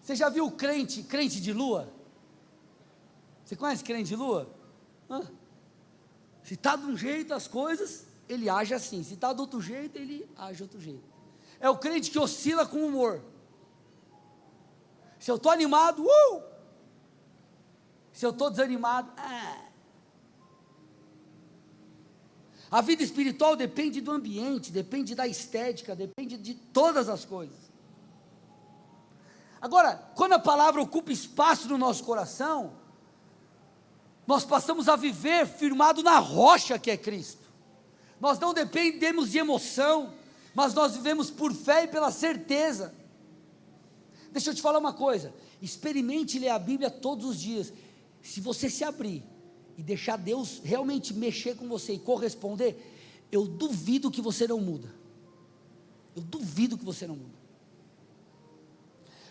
Speaker 1: Você já viu crente de lua? Você conhece crente de lua? Se está de um jeito as coisas, ele age assim. Se está do outro jeito, ele age de outro jeito. É o crente que oscila com o humor. Se eu estou animado, se eu estou desanimado, A vida espiritual depende do ambiente, depende da estética, depende de todas as coisas. Agora, quando a palavra ocupa espaço no nosso coração, nós passamos a viver firmado na rocha que é Cristo. Nós não dependemos de emoção, mas nós vivemos por fé e pela certeza. Deixa eu te falar uma coisa, experimente ler a Bíblia todos os dias. Se você se abrir e deixar Deus realmente mexer com você e corresponder, eu duvido que você não muda. Eu duvido que você não muda.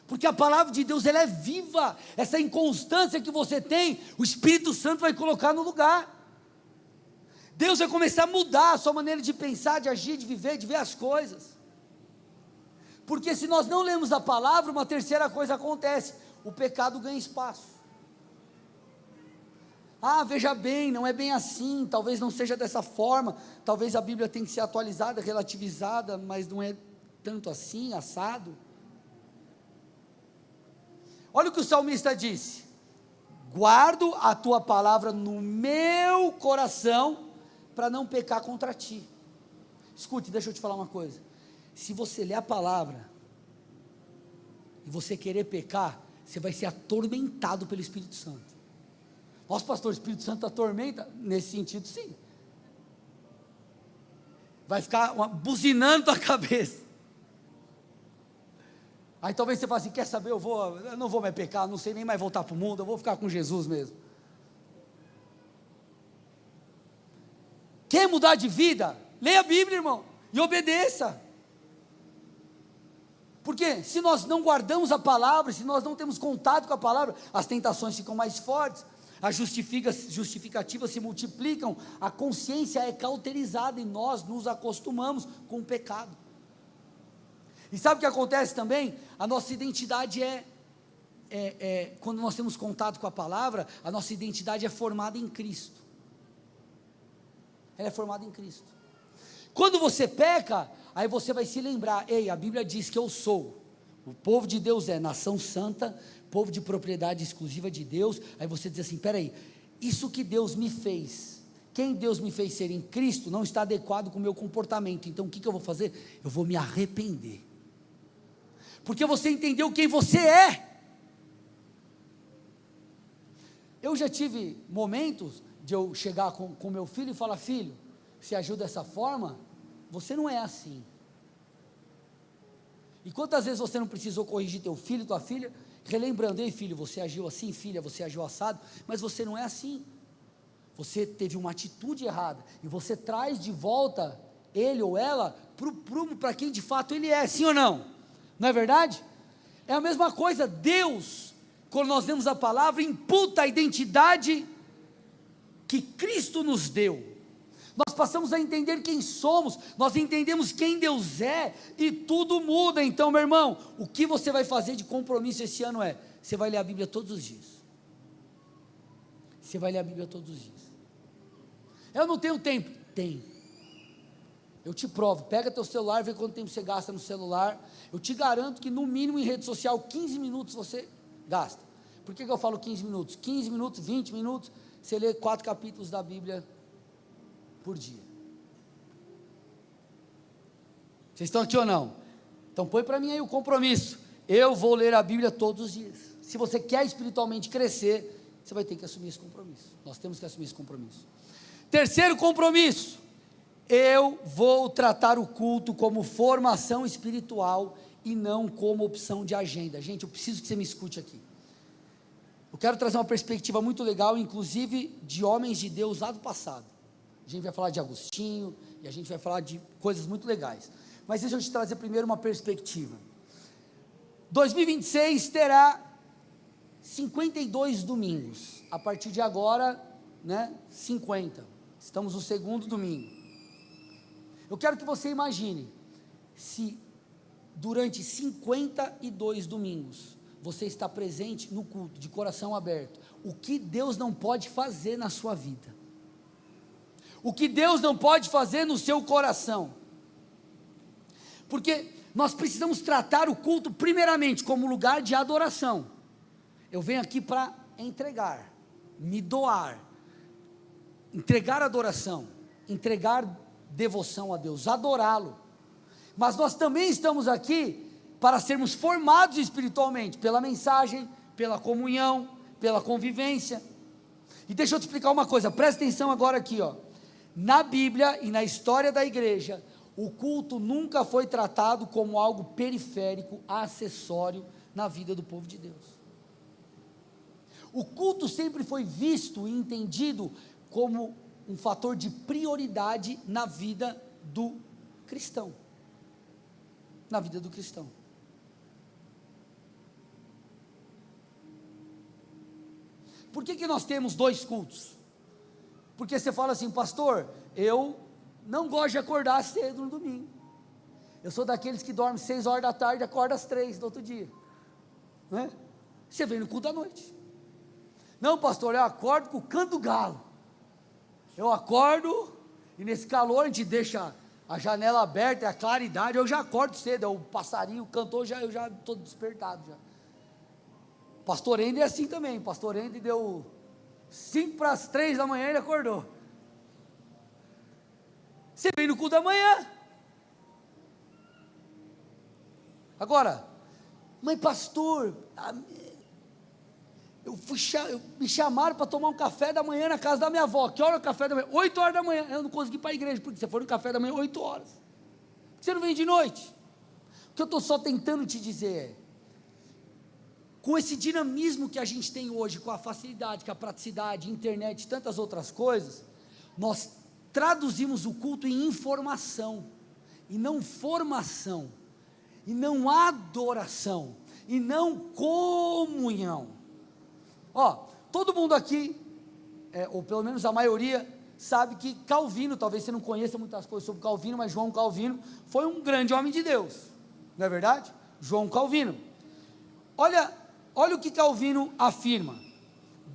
Speaker 1: Porque a palavra de Deus, ela é viva. Essa inconstância que você tem, o Espírito Santo vai colocar no lugar. Deus vai começar a mudar a sua maneira de pensar, de agir, de viver, de ver as coisas. Porque se nós não lemos a palavra, uma terceira coisa acontece: o pecado ganha espaço. Veja bem, não é bem assim, talvez não seja dessa forma, talvez a Bíblia tenha que ser atualizada, relativizada, mas não é tanto assim, assado. Olha o que o salmista disse: guardo a tua palavra no meu coração, para não pecar contra ti. Escute, deixa eu te falar uma coisa, se você ler a palavra, e você querer pecar, você vai ser atormentado pelo Espírito Santo. Nossa, pastor, o Espírito Santo atormenta? Nesse sentido, sim. Vai ficar buzinando a cabeça. Aí talvez você fale assim, quer saber, eu não vou mais pecar, não sei nem mais voltar para o mundo, eu vou ficar com Jesus mesmo. Quer mudar de vida? Leia a Bíblia, irmão, e obedeça. Porque se nós não guardamos a palavra, se nós não temos contato com a palavra, as tentações ficam mais fortes, as justificativas se multiplicam, a consciência é cauterizada e nós nos acostumamos com o pecado. E sabe o que acontece também? A nossa identidade quando nós temos contato com a palavra, a nossa identidade é formada em Cristo. Ela é formada em Cristo. Quando você peca, aí você vai se lembrar, a Bíblia diz que eu sou, o povo de Deus é nação santa, povo de propriedade exclusiva de Deus. Aí você diz assim, peraí, isso que Deus me fez, quem Deus me fez ser em Cristo, não está adequado com o meu comportamento, então o que eu vou fazer? Eu vou me arrepender, porque você entendeu quem você é. Eu já tive momentos de eu chegar com meu filho e falar, filho, se agiu dessa forma, você não é assim. E quantas vezes você não precisou corrigir teu filho, tua filha, relembrando, ei filho, você agiu assim, filha, você agiu assado, mas você não é assim, você teve uma atitude errada, e você traz de volta ele ou ela para o prumo, para quem de fato ele é, sim ou não? Não é verdade? É a mesma coisa, Deus, quando nós lemos a palavra, imputa a identidade que Cristo nos deu. Nós passamos a entender quem somos, nós entendemos quem Deus é, e tudo muda. Então, meu irmão, o que você vai fazer de compromisso esse ano você vai ler a Bíblia todos os dias. Você vai ler a Bíblia todos os dias. Eu não tenho tempo. Tem. Eu te provo, pega teu celular, vê quanto tempo você gasta no celular, eu te garanto que no mínimo em rede social, 15 minutos você gasta. Por que eu falo 15 minutos? 15 minutos, 20 minutos, você lê 4 capítulos da Bíblia por dia. Vocês estão aqui ou não? Então põe para mim aí o compromisso. Eu vou ler a Bíblia todos os dias. Se você quer espiritualmente crescer, você vai ter que assumir esse compromisso. Nós temos que assumir esse compromisso. Terceiro compromisso: eu vou tratar o culto como formação espiritual e não como opção de agenda. Gente, eu preciso que você me escute aqui. Eu quero trazer uma perspectiva muito legal, inclusive de homens de Deus lá do passado. A gente vai falar de Agostinho, e a gente vai falar de coisas muito legais. Mas deixa eu te trazer primeiro uma perspectiva. 2026 terá 52 domingos. A partir de agora, 50. Estamos no segundo domingo. Eu quero que você imagine, se durante 52 domingos, você está presente no culto, de coração aberto, o que Deus não pode fazer na sua vida, o que Deus não pode fazer no seu coração, porque nós precisamos tratar o culto primeiramente como lugar de adoração. Eu venho aqui para entregar, me doar, entregar adoração, entregar devoção a Deus, adorá-lo, mas nós também estamos aqui para sermos formados espiritualmente, pela mensagem, pela comunhão, pela convivência. E deixa eu te explicar uma coisa, presta atenção agora aqui, na Bíblia e na história da igreja, o culto nunca foi tratado como algo periférico, acessório na vida do povo de Deus. O culto sempre foi visto e entendido como um fator de prioridade na vida do cristão. Na vida do cristão. Por que nós temos 2 cultos? Porque você fala assim, pastor, eu não gosto de acordar cedo no domingo. Eu sou daqueles que dormem 6 horas da tarde e acorda às 3 do outro dia. Você vem no culto à noite. Não, pastor, eu acordo com o canto do galo. Eu acordo e nesse calor a gente deixa a janela aberta, é a claridade, eu já acordo cedo, o passarinho cantou, eu já estou despertado já. Pastor Andy é assim também, pastor Andy deu 5 para as 3 da manhã e ele acordou. Você vem no culto da manhã. Agora, mas pastor, me chamaram para tomar um café da manhã na casa da minha avó. Que hora é o café da manhã? 8 horas da manhã. Eu não consegui ir para a igreja, porque você foi no café da manhã 8 horas. Por que você não vem de noite? O que eu estou só tentando te dizer é, com esse dinamismo que a gente tem hoje, com a facilidade, com a praticidade, internet e tantas outras coisas, nós traduzimos o culto em informação, e não formação, e não adoração, e não comunhão. Todo mundo aqui, ou pelo menos a maioria, sabe que Calvino, talvez você não conheça muitas coisas sobre Calvino, mas João Calvino foi um grande homem de Deus, não é verdade? João Calvino, olha o que Calvino afirma.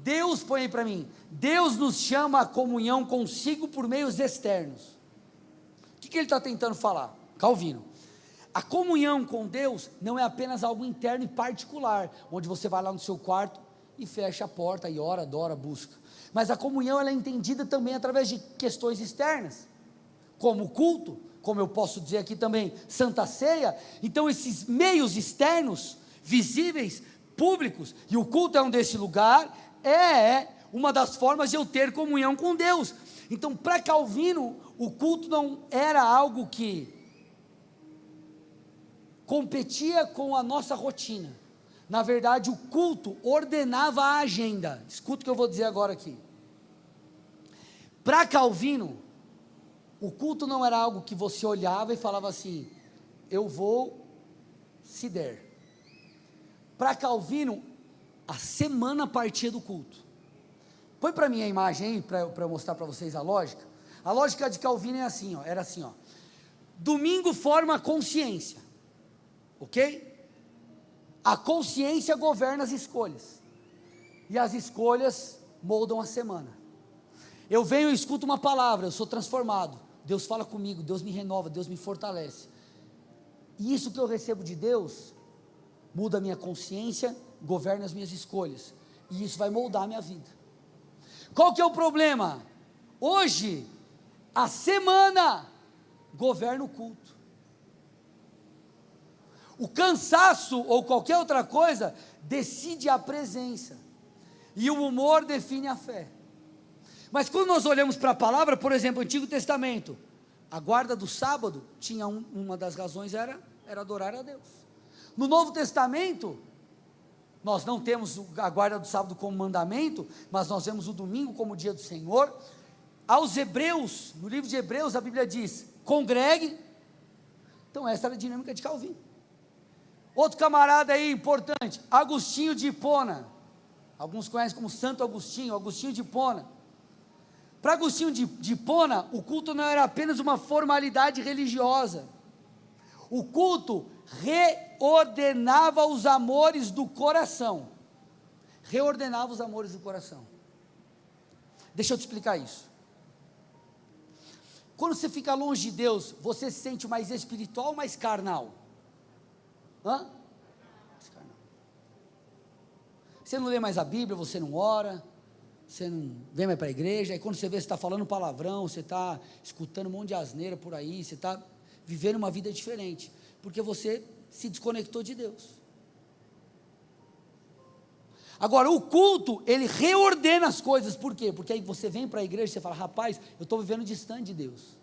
Speaker 1: Deus, põe aí para mim, Deus nos chama à comunhão consigo por meios externos. O que ele está tentando falar? Calvino, a comunhão com Deus não é apenas algo interno e particular, onde você vai lá no seu quarto e fecha a porta e ora, adora, busca, mas a comunhão ela é entendida também através de questões externas, como o culto, como eu posso dizer aqui também, Santa Ceia. Então esses meios externos, visíveis, públicos, e o culto é um desse lugar, é uma das formas de eu ter comunhão com Deus. Então para Calvino, o culto não era algo que competia com a nossa rotina. Na verdade, o culto ordenava a agenda. Escuta o que eu vou dizer agora aqui. Para Calvino, o culto não era algo que você olhava e falava assim, eu vou se der. Para Calvino, a semana partia do culto. Põe para mim a imagem aí, para eu mostrar para vocês a lógica. A lógica de Calvino é assim, era assim, domingo forma a consciência, ok? A consciência governa as escolhas, e as escolhas moldam a semana. Eu venho e escuto uma palavra, eu sou transformado, Deus fala comigo, Deus me renova, Deus me fortalece, e isso que eu recebo de Deus, muda a minha consciência, governa as minhas escolhas, e isso vai moldar a minha vida. Qual que é o problema? Hoje, a semana governa o culto. O cansaço ou qualquer outra coisa decide a presença, e o humor define a fé. Mas quando nós olhamos para a palavra, por exemplo, Antigo Testamento, a guarda do sábado tinha uma das razões era adorar a Deus. No Novo Testamento, nós não temos a guarda do sábado como mandamento, mas nós vemos o domingo como dia do Senhor. Aos Hebreus, no livro de Hebreus, a Bíblia diz: congregue. Então essa era a dinâmica de Calvino. Outro camarada aí importante, Agostinho de Hipona, alguns conhecem como Santo Agostinho, Agostinho de Hipona. Para Agostinho de Hipona, o culto não era apenas uma formalidade religiosa, o culto reordenava os amores do coração, reordenava os amores do coração. Deixa eu te explicar isso. Quando você fica longe de Deus, você se sente mais espiritual ou mais carnal? Mais carnal. Você não lê mais a Bíblia, você não ora, você não vem mais para a igreja, aí quando você vê, você está falando palavrão, você está escutando um monte de asneira por aí, você está vivendo uma vida diferente, porque você se desconectou de Deus. Agora, o culto, ele reordena as coisas. Por quê? Porque aí você vem para a igreja e você fala: rapaz, eu estou vivendo distante de Deus,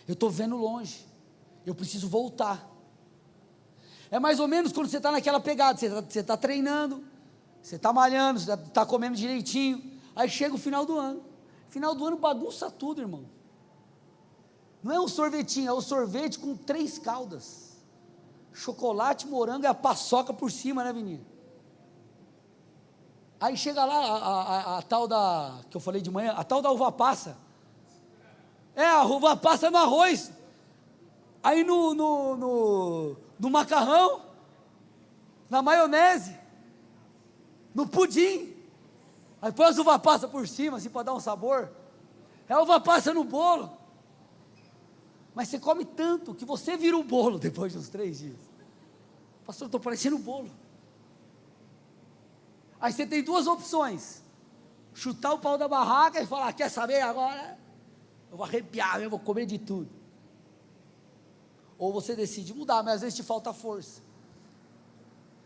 Speaker 1: eu estou vivendo longe, eu preciso voltar. É mais ou menos quando você está naquela pegada, você está treinando, você está malhando, você está comendo direitinho, aí chega o final do ano bagunça tudo, irmão. Não é um sorvetinho, é um sorvete com 3 caldas, chocolate, morango e a paçoca por cima, né, Vininha? Aí chega lá a tal da, que eu falei de manhã, a tal da uva passa. A uva passa no arroz, aí no macarrão, na maionese, no pudim, aí põe as uva passa por cima, assim, para dar um sabor. É a uva passa no bolo, mas você come tanto, que você vira um bolo depois de uns 3 dias. Pastor, eu estou parecendo um bolo. Aí você tem 2 opções: chutar o pau da barraca e falar: quer saber agora? Eu vou arrepiar, eu vou comer de tudo. Ou você decide mudar, mas às vezes te falta força.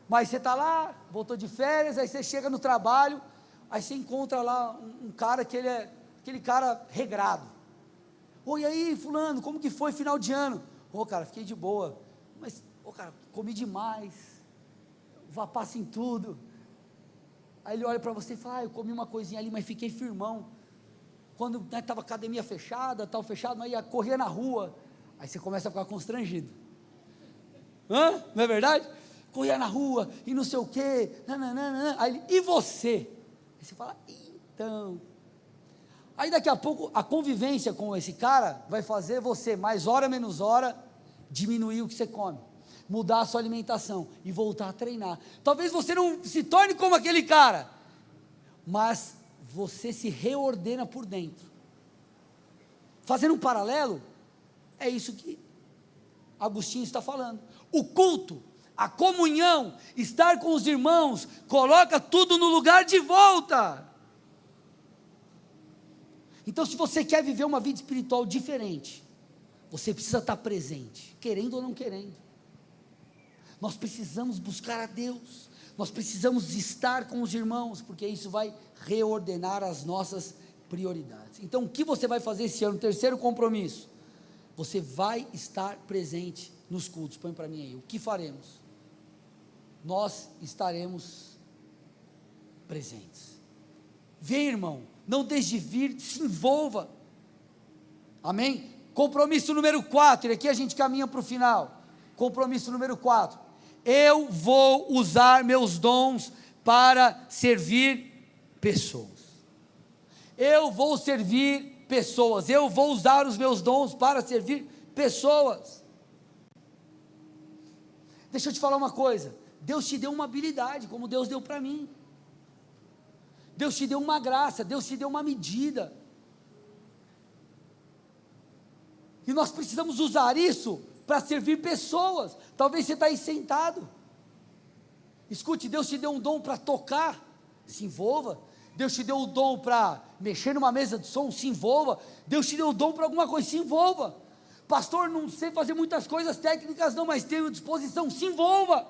Speaker 1: Mas você está lá, voltou de férias, aí você chega no trabalho, aí você encontra lá um cara que ele é aquele cara regrado. Oi, aí fulano, como que foi final de ano? Cara, fiquei de boa, mas, cara, comi demais, vá passa em tudo. Aí ele olha para você e fala: eu comi uma coisinha ali, mas fiquei firmão. Quando estava a academia fechada, tal fechado, mas ia correr na rua. Aí você começa a ficar constrangido. Não é verdade? Corria na rua, e não sei o quê, aí ele: e você? Aí você fala: então. Aí daqui a pouco, a convivência com esse cara, vai fazer você, mais hora, menos hora, diminuir o que você come, mudar a sua alimentação, e voltar a treinar. Talvez você não se torne como aquele cara, mas você se reordena por dentro. Fazendo um paralelo, é isso que Agostinho está falando. O culto, a comunhão, estar com os irmãos, coloca tudo no lugar de volta. Então, se você quer viver uma vida espiritual diferente, você precisa estar presente, querendo ou não querendo. Nós precisamos buscar a Deus, nós precisamos estar com os irmãos, porque isso vai reordenar as nossas prioridades. Então, o que você vai fazer esse ano? Terceiro compromisso: você vai estar presente nos cultos. Põe para mim aí, o que faremos? Nós estaremos presentes. Vem, irmão, não deixe de vir, se envolva. Amém? Compromisso número 4, e aqui a gente caminha para o final. Compromisso número 4: eu vou usar meus dons para servir pessoas. Eu vou servir pessoas, eu vou usar os meus dons para servir pessoas. Deixa eu te falar uma coisa: Deus te deu uma habilidade, como Deus deu para mim. Deus te deu uma graça, Deus te deu uma medida, e nós precisamos usar isso para servir pessoas. Talvez você está aí sentado, escute, Deus te deu um dom para tocar, se envolva. Deus te deu o dom para mexer numa mesa de som, se envolva. Deus te deu o dom para alguma coisa, se envolva, Pastor, não sei fazer muitas coisas técnicas não, mas tenho disposição. Se envolva.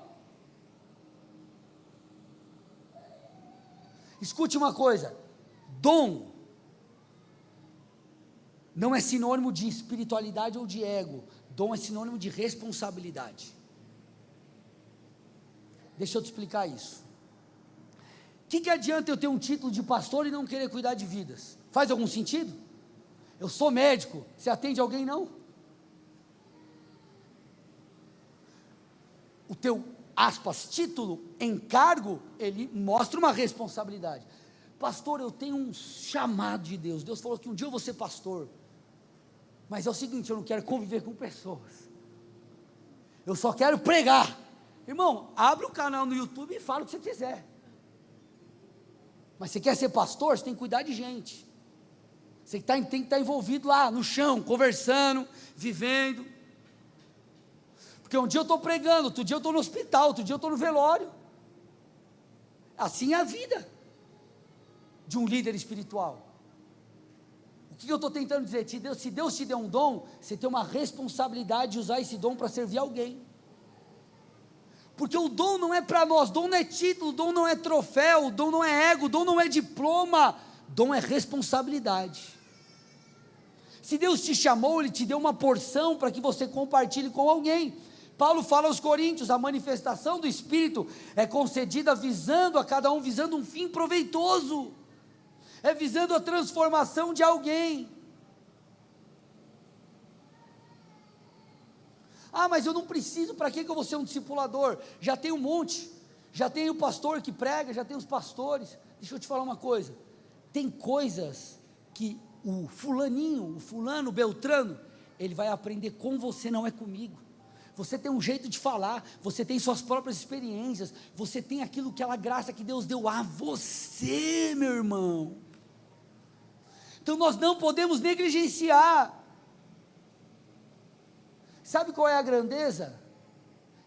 Speaker 1: Escute uma coisa, dom não é sinônimo de espiritualidade ou de ego. Dom é sinônimo de responsabilidade. Deixa eu te explicar isso. O que adianta eu ter um título de pastor e não querer cuidar de vidas? Faz algum sentido? Eu sou médico, você atende alguém não? O teu, aspas, título, encargo, ele mostra uma responsabilidade. Pastor, eu tenho um chamado de Deus. Deus falou que um dia eu vou ser pastor. Mas é o seguinte, eu não quero conviver com pessoas. Eu só quero pregar. Irmão, abre o canal no YouTube e fala o que você quiser. Mas você quer ser pastor, você tem que cuidar de gente. Você tem que estar envolvido lá no chão, conversando, vivendo. Porque um dia eu estou pregando, outro dia eu estou no hospital, outro dia eu estou no velório. Assim é a vida de um líder espiritual. O que eu estou tentando dizer? Se Deus te deu um dom, você tem uma responsabilidade de usar esse dom para servir alguém. Porque o dom não é para nós, dom não é título, dom não é troféu, dom não é ego, dom não é diploma, dom é responsabilidade. Se Deus te chamou, Ele te deu uma porção para que você compartilhe com alguém. Paulo fala aos Coríntios, a manifestação do Espírito é concedida visando a cada um, visando um fim proveitoso, é visando a transformação de alguém. Ah, mas eu não preciso, para que eu vou ser um discipulador? Já tem um monte, já tem o pastor que prega, já tem os pastores. Deixa eu te falar uma coisa, tem coisas que o fulaninho, o fulano, o beltrano, ele vai aprender com você, não é comigo. Você tem um jeito de falar, você tem suas próprias experiências, você tem aquela graça que Deus deu a você, meu irmão. Então nós não podemos negligenciar. Sabe qual é a grandeza?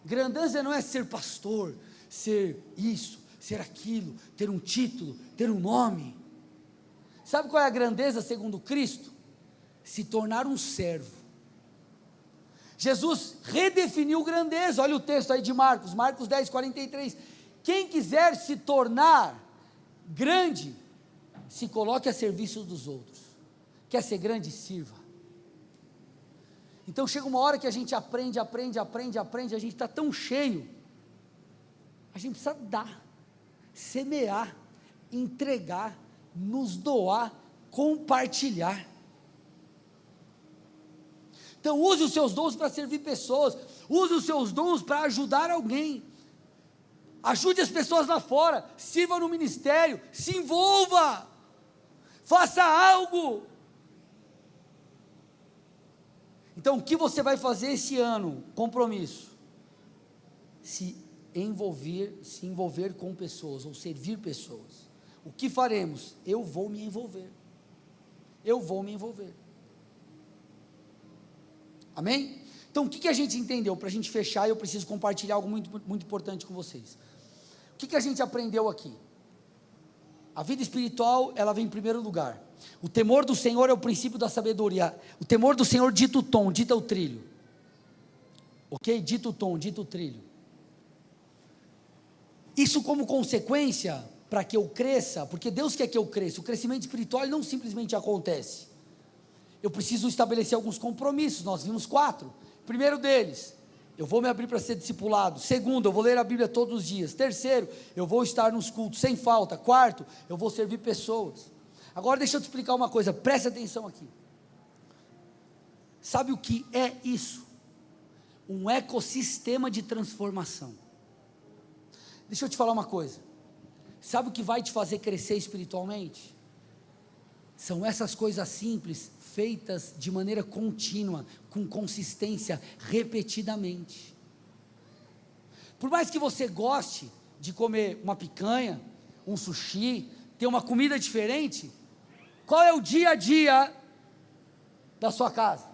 Speaker 1: Grandeza não é ser pastor, ser isso, ser aquilo, ter um título, ter um nome. Sabe qual é a grandeza segundo Cristo? Se tornar um servo. Jesus redefiniu grandeza, olha o texto aí de Marcos 10, 43, quem quiser se tornar grande, se coloque a serviço dos outros, quer ser grande, sirva. Então chega uma hora que a gente aprende, a gente está tão cheio, a gente precisa dar, semear, entregar, nos doar, compartilhar. Então use os seus dons para servir pessoas, use os seus dons para ajudar alguém, ajude as pessoas lá fora, sirva no ministério, se envolva, faça algo. Então o que você vai fazer esse ano? Compromisso, se envolver com pessoas, ou servir pessoas. O que faremos? Eu vou me envolver, amém? Então o que a gente entendeu? Para a gente fechar, eu preciso compartilhar algo muito, muito importante com vocês. O que a gente aprendeu aqui? A vida espiritual, ela vem em primeiro lugar. O temor do Senhor é o princípio da sabedoria. O temor do Senhor dita o tom, dita o trilho. Ok? Dita o tom, dita o trilho. Isso como consequência, para que eu cresça, porque Deus quer que eu cresça. O crescimento espiritual não simplesmente acontece. Eu preciso estabelecer alguns compromissos, nós vimos 4. Primeiro deles, eu vou me abrir para ser discipulado. Segundo, eu vou ler a Bíblia todos os dias. Terceiro, eu vou estar nos cultos sem falta. Quarto, eu vou servir pessoas. Agora deixa eu te explicar uma coisa, preste atenção aqui. Sabe o que é isso? Um ecossistema de transformação. Deixa eu te falar uma coisa. Sabe o que vai te fazer crescer espiritualmente? São essas coisas simples, feitas de maneira contínua, com consistência, repetidamente. Por mais que você goste de comer uma picanha, um sushi, ter uma comida diferente, qual é o dia a dia da sua casa?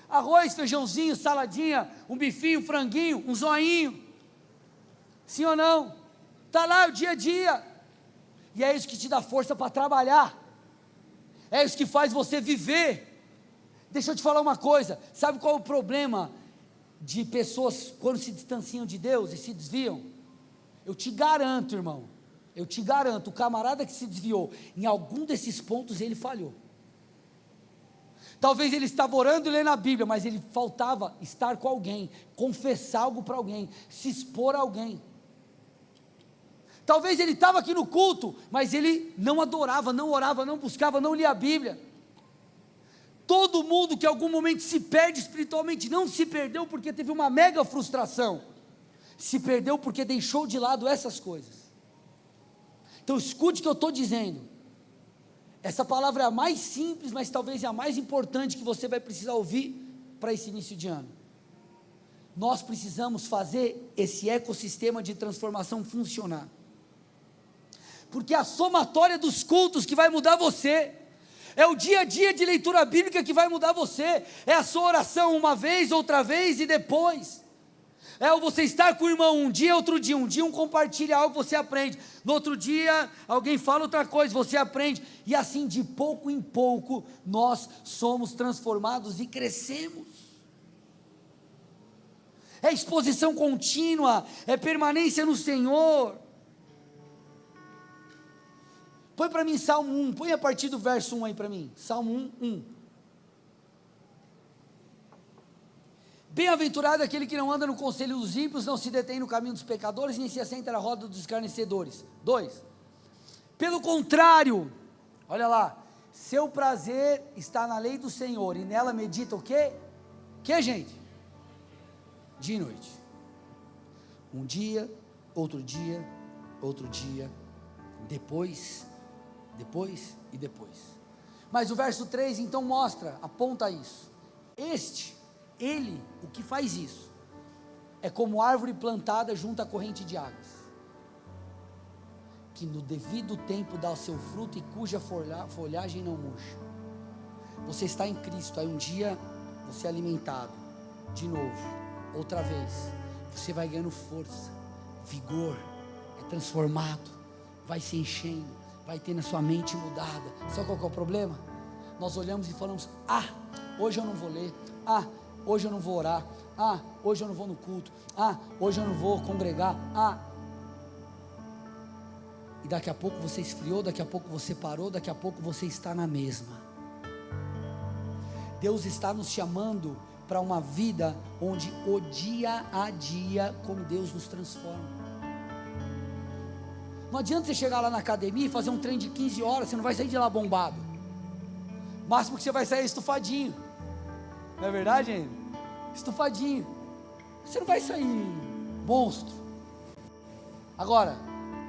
Speaker 1: Arroz, feijãozinho, saladinha, um bifinho, um franguinho, um zoinho, sim ou não? Está lá o dia a dia, e é isso que te dá força para trabalhar, é isso que faz você viver, Deixa eu te falar uma coisa, sabe qual é o problema de pessoas quando se distanciam de Deus e se desviam? Eu te garanto, irmão, eu te garanto, o camarada que se desviou, em algum desses pontos ele falhou. Talvez ele estava orando e lendo a Bíblia, mas ele faltava estar com alguém, confessar algo para alguém, se expor a alguém. Talvez ele estava aqui no culto, mas ele não adorava, não orava, não buscava, não lia a Bíblia. Todo mundo que em algum momento se perde espiritualmente, não se perdeu porque teve uma mega frustração, se perdeu porque deixou de lado essas coisas. Então escute o que eu estou dizendo, essa palavra é a mais simples, mas talvez é a mais importante que você vai precisar ouvir para esse início de ano. Nós precisamos fazer esse ecossistema de transformação funcionar, porque é a somatória dos cultos que vai mudar você, é o dia a dia de leitura bíblica que vai mudar você, é a sua oração uma vez, outra vez e depois, é o você estar com o irmão um dia, outro dia, um dia um compartilha algo, você aprende, no outro dia alguém fala outra coisa, você aprende, e assim de pouco em pouco, nós somos transformados e crescemos, é exposição contínua, é permanência no Senhor. Põe para mim Salmo 1, põe a partir do verso 1 aí para mim, Salmo 1. Bem-aventurado aquele que não anda no conselho dos ímpios, não se detém no caminho dos pecadores, nem se assenta na roda dos escarnecedores. 2, pelo contrário, olha lá, seu prazer está na lei do Senhor, e nela medita o quê? Que gente? Dia e noite, um dia, outro dia, depois e depois. Mas o verso 3 então mostra, aponta isso. Ele, o que faz isso, é como árvore plantada junto à corrente de águas, que no devido tempo dá o seu fruto e cuja folhagem não murcha. Você está em Cristo, aí um dia você é alimentado, de novo, outra vez, você vai ganhando força, vigor, é transformado, vai se enchendo, vai tendo a sua mente mudada. Sabe qual que é o problema? Nós olhamos e falamos: hoje eu não vou ler, hoje eu não vou orar, hoje eu não vou no culto, hoje eu não vou congregar, e daqui a pouco você esfriou, daqui a pouco você parou, daqui a pouco você está na mesma. Deus está nos chamando para uma vida onde o dia a dia, como Deus nos transforma. Não adianta você chegar lá na academia e fazer um treino de 15 horas, você não vai sair de lá bombado, o máximo que você vai sair é estufadinho, não é verdade, gente? Estufadinho, você não vai sair monstro. Agora,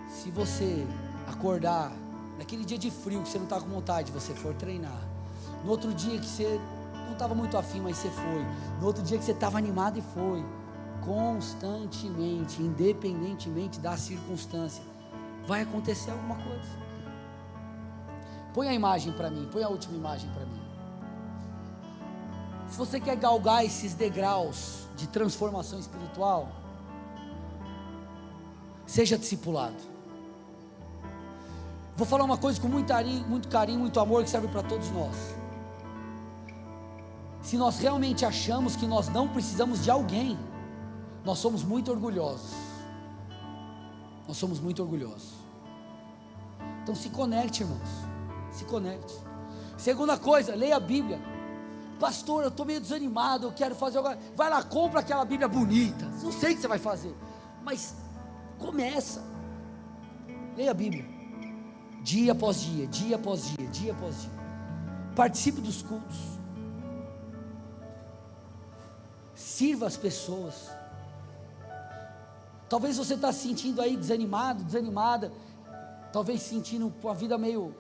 Speaker 1: se você acordar naquele dia de frio que você não está com vontade, você for treinar, no outro dia que você não estava muito afim, mas você foi, no outro dia que você estava animado e foi, constantemente, independentemente da circunstância, vai acontecer alguma coisa. Põe a imagem para mim, põe a última imagem para mim. Se você quer galgar esses degraus de transformação espiritual, seja discipulado. Vou falar uma coisa com muito carinho, muito amor, que serve para todos nós. Se nós realmente achamos que nós não precisamos de alguém, nós somos muito orgulhosos. Nós somos muito orgulhosos. Então se conecte, irmãos, se conecte. Segunda coisa, leia a Bíblia. Pastor, eu estou meio desanimado, eu quero fazer agora. Vai lá, compra aquela Bíblia bonita. Não sei o que você vai fazer, mas começa. Leia a Bíblia, dia após dia, dia após dia, dia após dia. Participe dos cultos. Sirva as pessoas. Talvez você está se sentindo aí desanimado, desanimada, talvez sentindo a vida meio,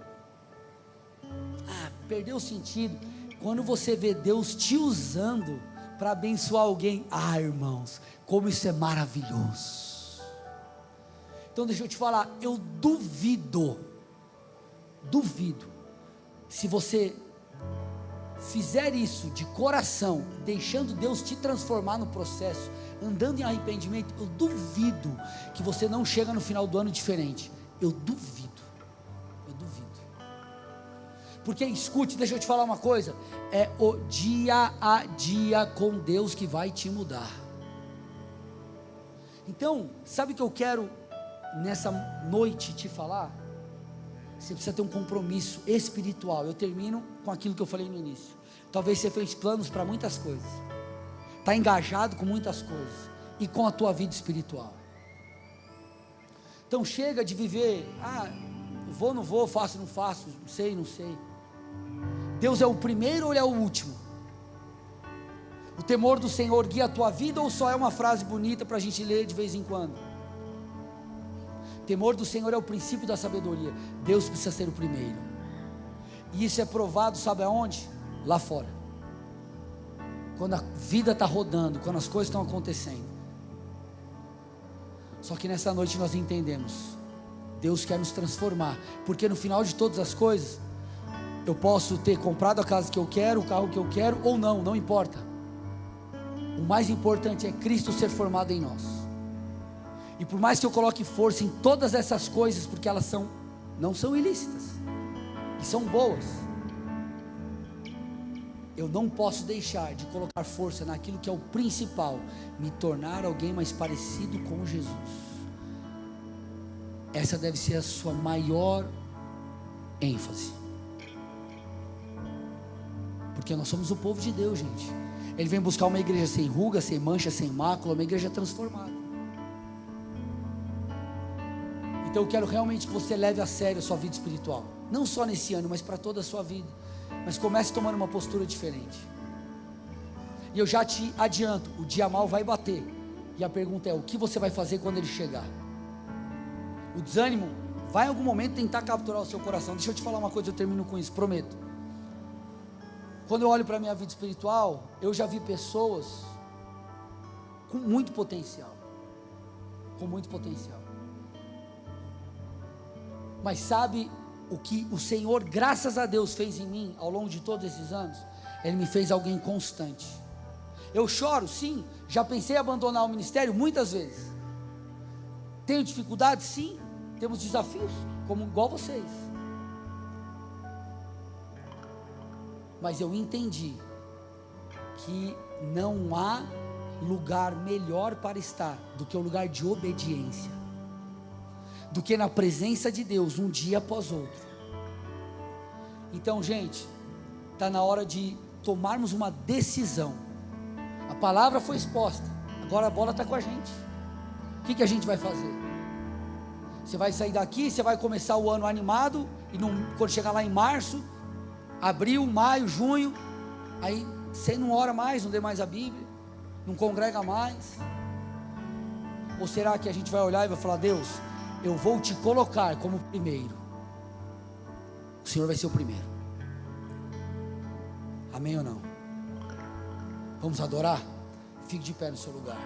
Speaker 1: perdeu o sentido. Quando você vê Deus te usando para abençoar alguém, irmãos, como isso é maravilhoso. Então deixa eu te falar, eu duvido, se você fizer isso de coração, deixando Deus te transformar no processo, andando em arrependimento, eu duvido que você não chega no final do ano diferente. Eu duvido. Porque escute, deixa eu te falar uma coisa, é o dia a dia com Deus que vai te mudar. Então, sabe o que eu quero nessa noite te falar? Você precisa ter um compromisso espiritual. Eu termino com aquilo que eu falei no início. Talvez você fez planos para muitas coisas, está engajado com muitas coisas, e com a tua vida espiritual. Então chega de viver, vou, não vou, faço, não faço, não sei, não sei. Deus é o primeiro ou Ele é o último? O temor do Senhor guia a tua vida, ou só é uma frase bonita para a gente ler de vez em quando? O temor do Senhor é o princípio da sabedoria. Deus precisa ser o primeiro, e isso é provado, sabe aonde? Lá fora, quando a vida está rodando, quando as coisas estão acontecendo. Só que nessa noite nós entendemos, Deus quer nos transformar, porque no final de todas as coisas, eu posso ter comprado a casa que eu quero, o carro que eu quero, ou não, não importa. O mais importante é Cristo ser formado em nós. E por mais que eu coloque força em todas essas coisas, porque elas não são ilícitas, e são boas, eu não posso deixar de colocar força naquilo que é o principal, me tornar alguém mais parecido com Jesus. Essa deve ser a sua maior ênfase, porque nós somos o povo de Deus, gente. Ele vem buscar uma igreja sem ruga, sem mancha, sem mácula, uma igreja transformada. Então eu quero realmente que você leve a sério a sua vida espiritual, não só nesse ano, mas para toda a sua vida. Mas comece tomando uma postura diferente. E eu já te adianto, o dia mal vai bater, e a pergunta é, o que você vai fazer quando ele chegar? O desânimo vai em algum momento tentar capturar o seu coração. Deixa eu te falar uma coisa, eu termino com isso, prometo. Quando eu olho para a minha vida espiritual, eu já vi pessoas com muito potencial, mas sabe o que o Senhor, graças a Deus, fez em mim ao longo de todos esses anos? Ele me fez alguém constante. Eu choro, sim, já pensei em abandonar o ministério muitas vezes. Tenho dificuldades, sim, temos desafios, como igual vocês. Mas eu entendi que não há lugar melhor para estar do que o lugar de obediência, do que na presença de Deus, um dia após outro. Então, gente, está na hora de tomarmos uma decisão. A palavra foi exposta, agora a bola está com a gente. O que a gente vai fazer? Você vai sair daqui, você vai começar o ano animado, e quando chegar lá em março, abril, maio, junho, aí você não ora mais, não lê mais a Bíblia, não congrega mais? Ou será que a gente vai olhar e vai falar, Deus, eu vou te colocar como primeiro, o Senhor vai ser o primeiro? Amém ou não? Vamos adorar? Fique de pé no seu lugar.